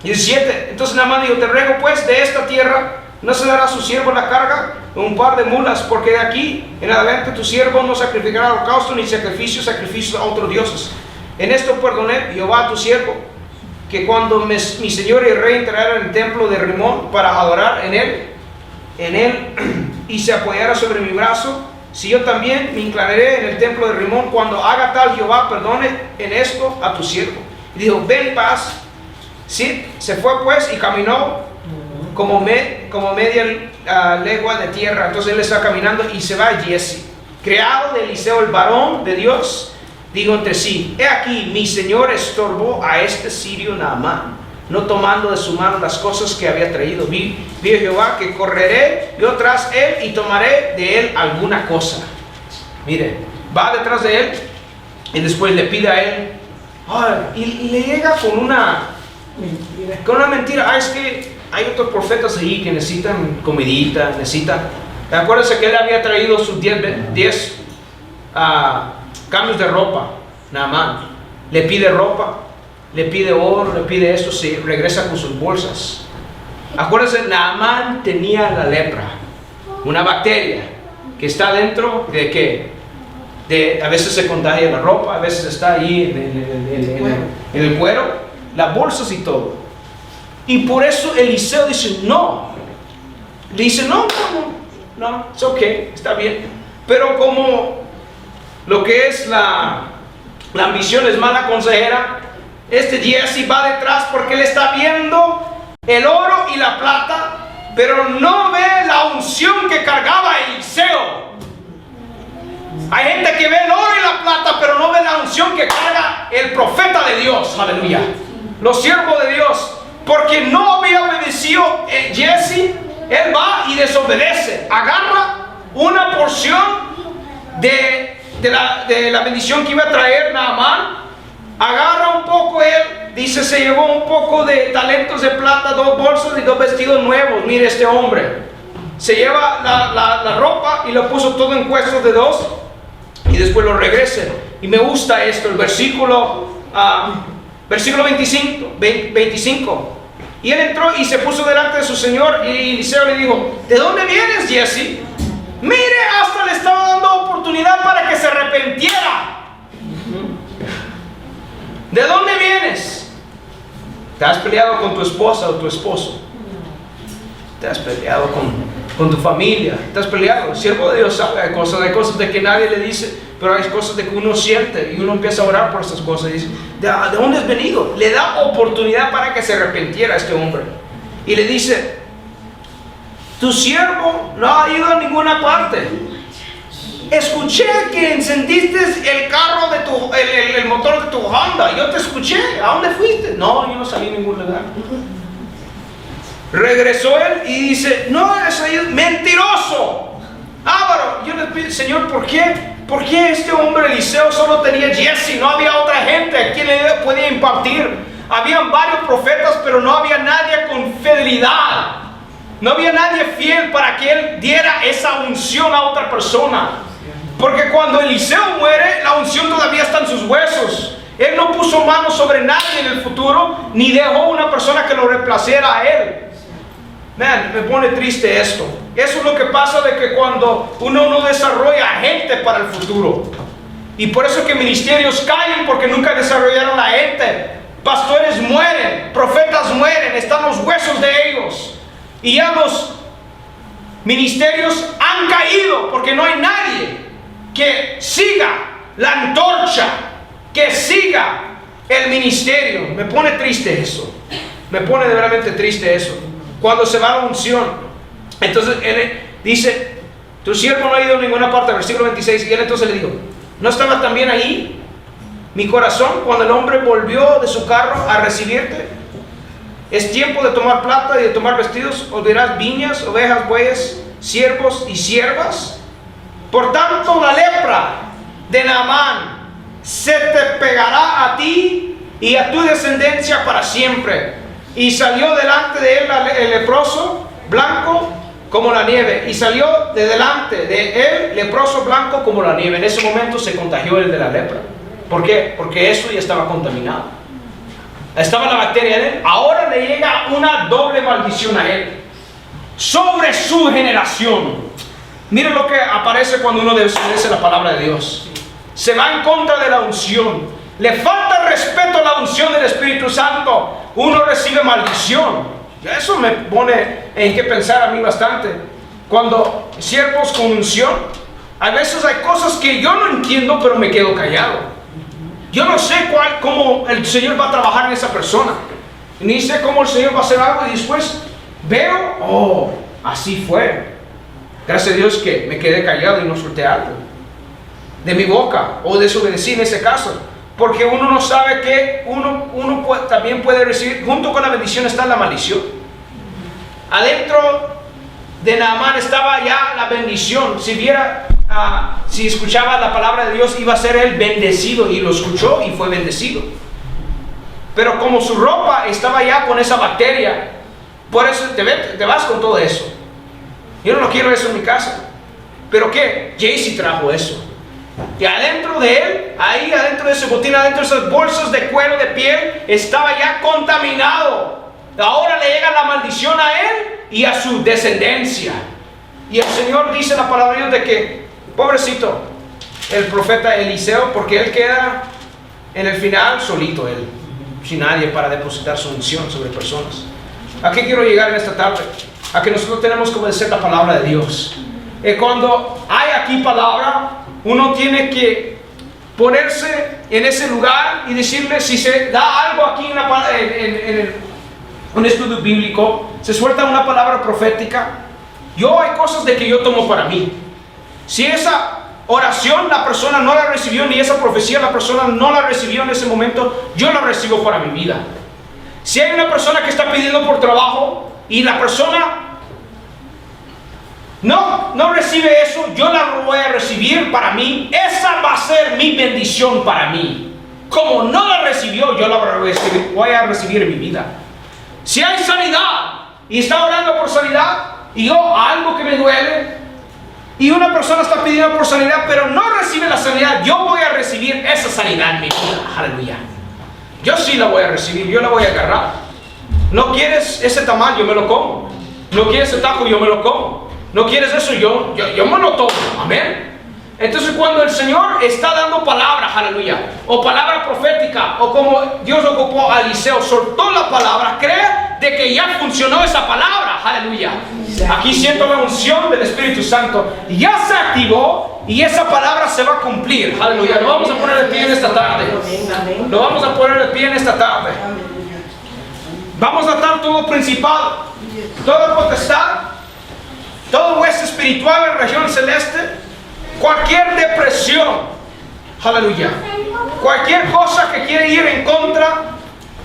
17. Entonces Naamán dijo: te ruego pues, de esta tierra no se dará a su siervo la carga, un par de mulas, porque de aquí en adelante tu siervo no sacrificará holocausto ni sacrificios a otros dioses. En esto perdoné Jehová a tu siervo, que cuando mi señor y el rey entrara en el templo de Rimón para adorar en él y se apoyara sobre mi brazo, si yo también me inclinaré en el templo de Rimón, cuando haga tal Jehová, perdone en esto a tu siervo. Y dijo: ven paz. Sí, se fue pues y caminó como media legua de tierra. Entonces él está caminando y se va. Giesi, criado de Eliseo el varón de Dios, digo entre sí: he aquí, mi señor estorbó a este sirio Naamán, no tomando de su mano las cosas que había traído. Vi Jehová que correré yo tras él y tomaré de él alguna cosa. Mire, va detrás de él y después le pide a él, y le llega con una mentira. Es que hay otros profetas ahí que necesitan comidita, acuérdense que él había traído sus 10 cambios de ropa. Naamán le pide ropa, le pide oro, le pide esto, se regresa con sus bolsas. Acuérdense, Naamán tenía la lepra, una bacteria que está dentro de ¿qué? A veces se contagia la ropa, a veces está ahí en el cuero, las bolsas y todo. Y por eso Eliseo dice: no. Le dice: no, es ok, está bien. Pero como lo que es la ambición es mala consejera, este Giesi va detrás porque él está viendo el oro y la plata, pero no ve la unción que cargaba Eliseo. Hay gente que ve el oro y la plata, pero no ve la unción que carga el profeta de Dios. Aleluya. Los siervos de Dios. Porque no había obedecido Giesi, él va y desobedece. Agarra una porción de la bendición que iba a traer Naamán. Agarra un poco él, dice, se llevó un poco de talentos de plata, 2 bolsos y 2 vestidos nuevos. Mire este hombre. Se lleva la ropa y lo puso todo en cuestos de 2 y después lo regresa. Y me gusta esto, el versículo 25. Y él entró y se puso delante de su señor, y Eliseo le dijo: ¿de dónde vienes, Giesi? Mire, hasta le estaba dando oportunidad para que se arrepintiera. ¿De dónde vienes? ¿Te has peleado con tu esposa o tu esposo? ¿Te has peleado con tu familia? ¿Te has peleado? El siervo de Dios sabe, hay cosas de que nadie le dice, pero hay cosas de que uno siente y uno empieza a orar por estas cosas y dice, ¿de dónde has venido? Le da oportunidad para que se arrepintiera a este hombre. Y le dice, tu siervo no ha ido a ninguna parte. Escuché que encendiste el carro de el motor de tu Honda. Yo te escuché. ¿A dónde fuiste? No, yo no salí a ningún lugar. Regresó él y dice, no, es mentiroso. Álvaro, yo le pido, Señor, ¿por qué? ¿Por qué este hombre Eliseo solo tenía Jesse? No había otra gente a quien le podía impartir. Habían varios profetas, pero no había nadie con fidelidad. No había nadie fiel para que él diera esa unción a otra persona. Porque cuando Eliseo muere, la unción todavía está en sus huesos. Él no puso manos sobre nadie en el futuro, ni dejó una persona que lo reemplazara a él. Man, me pone triste esto. Eso es lo que pasa de que cuando uno no desarrolla gente para el futuro. Y por eso que ministerios caen, porque nunca desarrollaron la gente. Pastores mueren, profetas mueren, están los huesos de ellos. Y ya los ministerios han caído porque no hay nadie que siga la antorcha, que siga el ministerio. Me pone triste eso. Me pone de verdaderamente triste eso. Cuando se va la unción, entonces él dice, tu siervo no ha ido a ninguna parte, versículo 26, y él entonces le dijo, ¿no estaba también ahí mi corazón cuando el hombre volvió de su carro a recibirte? Es tiempo de tomar plata y de tomar vestidos, o dirás viñas, ovejas, bueyes, siervos y siervas. Por tanto, la lepra de Naamán se te pegará a ti y a tu descendencia para siempre. Y salió delante de él el leproso blanco como la nieve. Y salió de delante de él leproso blanco como la nieve. En ese momento se contagió el de la lepra. ¿Por qué? Porque eso ya estaba contaminado. Estaba la bacteria en él. Ahora le llega una doble maldición a él sobre su generación. Miren lo que aparece cuando uno desobedece la palabra de Dios. Se va en contra de la unción. Le falta respeto a la unción del Espíritu Santo. Uno recibe maldición. Eso me pone en qué pensar a mí bastante. Cuando siervos con unción, a veces hay cosas que yo no entiendo, pero me quedo callado. Yo no sé cómo el Señor va a trabajar en esa persona. Ni sé cómo el Señor va a hacer algo y después veo, oh, así fue. Gracias a Dios que me quedé callado y no solté algo de mi boca o desobedecí en ese caso. Porque uno no sabe que también puede recibir, junto con la bendición está la maldición. Adentro de Naamán estaba ya la bendición. Si escuchaba la palabra de Dios, iba a ser él bendecido, y lo escuchó y fue bendecido. Pero como su ropa estaba ya con esa bacteria, por eso te vas con todo eso. Yo no quiero eso en mi casa. ¿Pero qué? Jaycee trajo eso. Y adentro de él, ahí adentro de ese botín, adentro de esas bolsas de cuero de piel, estaba ya contaminado. Ahora le llega la maldición a él y a su descendencia. Y el Señor dice la palabra de Dios de que, pobrecito, el profeta Eliseo, porque él queda en el final solito, él, sin nadie para depositar su unción sobre personas. ¿A qué quiero llegar en esta tarde? A que nosotros tenemos que obedecer la palabra de Dios. Cuando hay aquí palabra, uno tiene que ponerse en ese lugar y decirle, si se da algo aquí en un estudio bíblico, se suelta una palabra profética, hay cosas de que yo tomo para mí. Si esa oración la persona no la recibió, ni esa profecía la persona no la recibió en ese momento, yo la recibo para mi vida. Si hay una persona que está pidiendo por trabajo y la persona no recibe eso, yo la voy a recibir para mí. Esa va a ser mi bendición para mí. Como no la recibió, yo la voy a recibir en mi vida. Si hay sanidad y está orando por sanidad, y algo que me duele, y una persona está pidiendo por sanidad pero no recibe la sanidad, yo voy a recibir esa sanidad en mi vida. Aleluya. Yo sí la voy a recibir, yo la voy a agarrar. No quieres ese tamal, yo me lo como. No quieres ese taco, yo me lo como. ¿No quieres eso? Yo me lo tomo. Amén. Entonces cuando el Señor está dando palabra, aleluya, o palabra profética, o como Dios ocupó a Eliseo, soltó la palabra, cree de que ya funcionó esa palabra, aleluya. Aquí siento la unción del Espíritu Santo, ya se activó y esa palabra se va a cumplir, aleluya. Lo vamos a poner de pie en esta tarde. Lo vamos a poner de pie en esta tarde. Vamos a dar todo principado, toda potestad, todo hueso espiritual en la región celeste. Cualquier depresión, aleluya, cualquier cosa que quiere ir en contra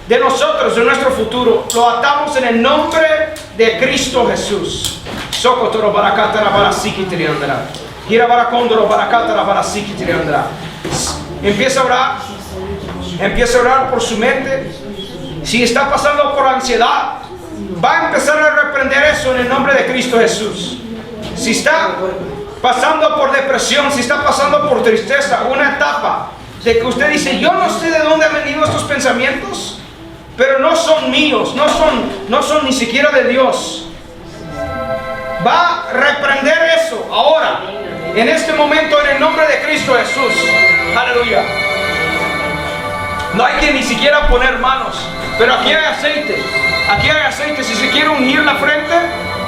de nosotros, de nuestro futuro, lo atamos en el nombre de Cristo Jesús. Empieza a orar por su mente. Si está pasando por ansiedad, va a empezar a reprender eso en el nombre de Cristo Jesús. Si está pasando por depresión, si está pasando por tristeza, una etapa de que usted dice, yo no sé de dónde han venido estos pensamientos, pero no son míos, no son ni siquiera de Dios. Va a reprender eso ahora, en este momento, en el nombre de Cristo Jesús. Aleluya. No hay que ni siquiera poner manos, pero aquí hay aceite. Aquí hay aceite. Si se quiere ungir la frente,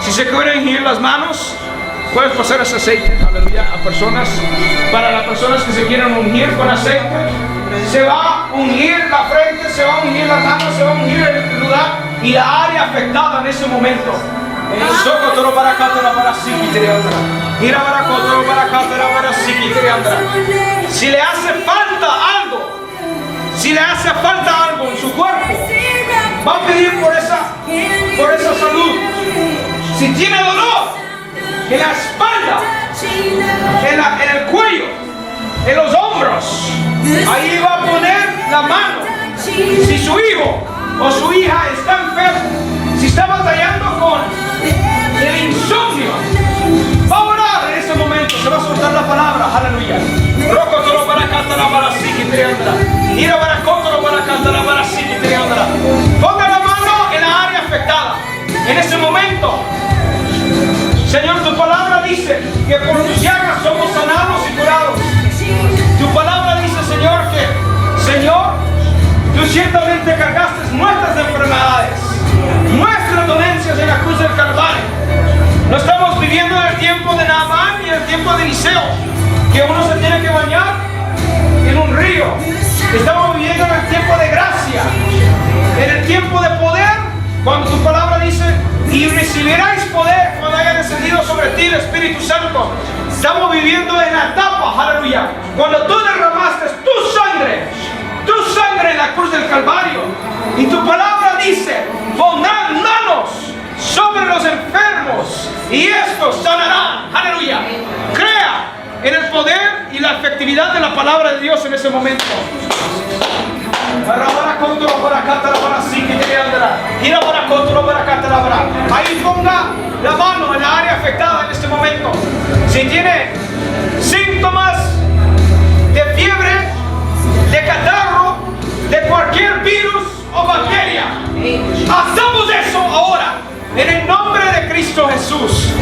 si se quiere ungir las manos, puedes pasar ese aceite, aleluya, a personas. Para las personas que se quieren ungir con aceite, se va a ungir la frente, se va a ungir las manos, se va a ungir el lugar y la área afectada en ese momento. Si le hace falta algo en su cuerpo, va a pedir por esa salud. Si tiene dolor en la espalda, en el cuello, en los hombros, ahí va a poner la mano. Si su hijo o su hija está enfermo, si está batallando con el insomnio, va a orar en ese momento, se va a soltar la palabra, aleluya. Ponga la mano en la área afectada en ese momento. Señor, tu palabra dice que por tus llagas somos sanados y curados. Tu palabra dice, Señor, tú ciertamente cargaste nuestras enfermedades, nuestras dolencias en la cruz del Calvario. No estamos viviendo en el tiempo de Naamán y en el tiempo de Eliseo, que uno se tiene que bañar en un río. Estamos viviendo en el tiempo de gracia, en el tiempo de poder, cuando tu palabra dice, y recibiráis poder cuando haya descendido sobre ti el Espíritu Santo. Estamos viviendo en la etapa, aleluya, cuando tú derramaste tu sangre en la cruz del Calvario, y tu palabra dice, pondrán manos sobre los enfermos y estos sanarán, aleluya. Crea en el poder y la efectividad de la palabra de Dios en ese momento. Ahí ponga la mano en la área afectada en este momento. Si tiene síntomas de fiebre, de catarro, de cualquier virus o bacteria, hacemos eso ahora en el nombre de Cristo Jesús.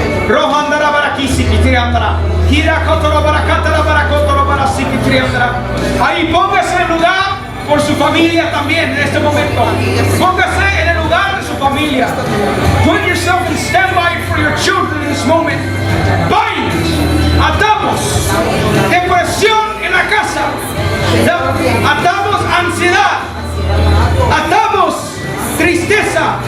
Ahí póngase en el lugar por su familia también en este momento. Póngase en el lugar de su familia. Put yourself in standby for your children in this moment. Atamos depresión en la casa. Atamos ansiedad. Atamos tristeza.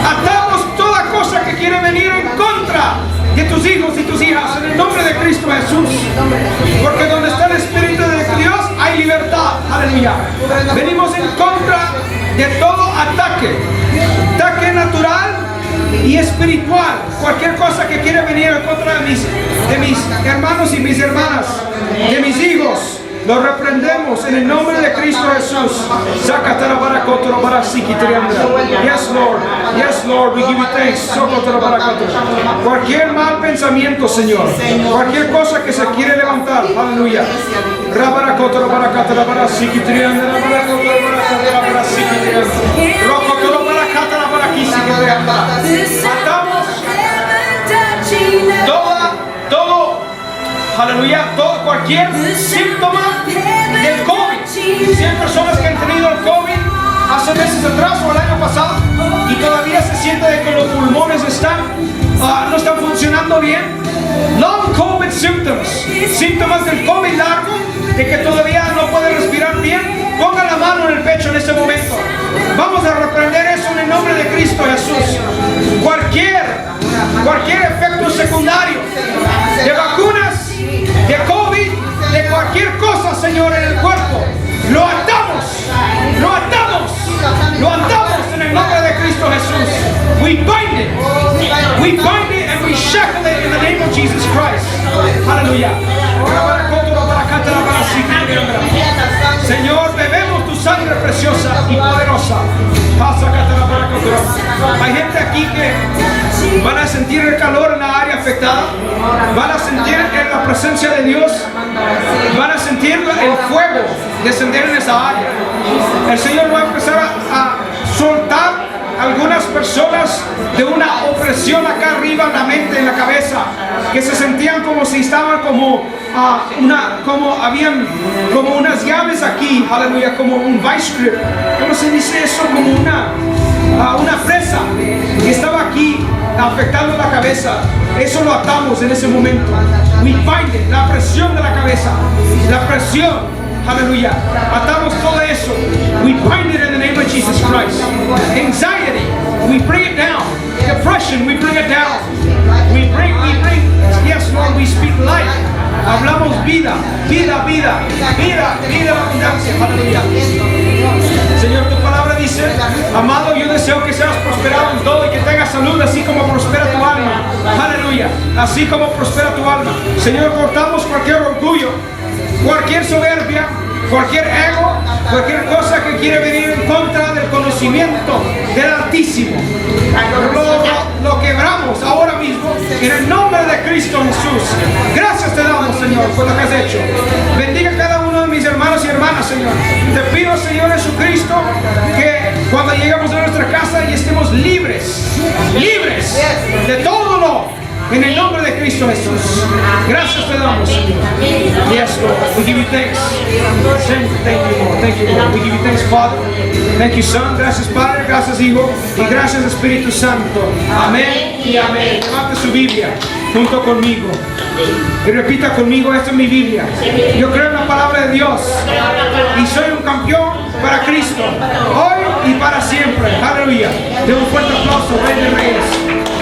Atamos toda cosa que quiere venir en contra de tus hijos y tus hijas en el nombre de Cristo Jesús. Porque donde está el Espíritu de Dios hay libertad. Aleluya. Venimos en contra de todo ataque natural y espiritual. Cualquier cosa que quiera venir en contra de mis hermanos y mis hermanas, de mis hijos, lo reprendemos en el nombre de Cristo Jesús. Yes, Lord. Yes, Lord. We give you thanks. Cualquier mal pensamiento, Señor. Cualquier cosa que se quiere levantar. Aleluya. Atamos aleluya, cualquier síntoma del COVID. Si hay personas que han tenido el COVID hace meses atrás o el año pasado y todavía se siente de que los pulmones no están funcionando bien. Long COVID symptoms, síntomas del COVID largo, de que todavía no puede respirar bien. Ponga la mano en el pecho en este momento. Vamos a reprender eso en el nombre de Cristo Jesús. Cualquier efecto secundario de vacunas, de COVID, de cualquier cosa, Señor, en el cuerpo, lo atamos en el nombre de Cristo Jesús. We bind it and we shackle it in the name of Jesus Christ. Aleluya. Señor, bebemos tu sangre preciosa y poderosa. Hay gente aquí que van a sentir el calor en la área afectada, van a sentir la presencia de Dios, van a sentir el fuego descender en esa área. El Señor va a empezar a soltar algunas personas de una opresión acá arriba en la mente, en la cabeza, que se sentían como si estaban habían como unas llaves aquí, aleluya, como un vice grip. ¿Cómo se dice eso? Como una presa que estaba aquí afectando la cabeza. Eso lo atamos en ese momento. We bind it, la presión de la cabeza, la presión. Aleluya. Atamos todo eso. We bind it in the name of Jesus Christ. Anxiety, we bring it down. Depression, we bring it down. We bring, yes Lord, we speak life. Hablamos vida, abundancia. Aleluya. Señor, tu palabra dice, amado, yo deseo que seas prosperado en todo y que tengas salud, así como prospera tu alma. Aleluya. Así como prospera tu alma. Señor, cortamos cualquier orgullo, cualquier soberbia, cualquier ego, cualquier cosa que quiere venir en contra del conocimiento del Altísimo. Lo quebramos ahora mismo en el nombre de Cristo Jesús. Gracias te damos, Señor, por lo que has hecho. Bendiga a cada uno de mis hermanos y hermanas, Señor. Te pido, Señor Jesucristo, que cuando lleguemos a nuestra casa y estemos libres de todo lo. En el nombre de Cristo Jesús. Gracias te damos, Señor. Yes, Lord. We give you thanks. Thank you, Lord. Thank you, Lord. We give you thanks, Father. Thank you, Son. Gracias, Padre. Gracias, Hijo. Y gracias, Espíritu Santo. Amén y amén. Levante su Biblia junto conmigo. Y repita conmigo, esta es mi Biblia. Yo creo en la palabra de Dios. Y soy un campeón para Cristo. Hoy y para siempre. Aleluya. De un fuerte aplauso, Rey de Reyes.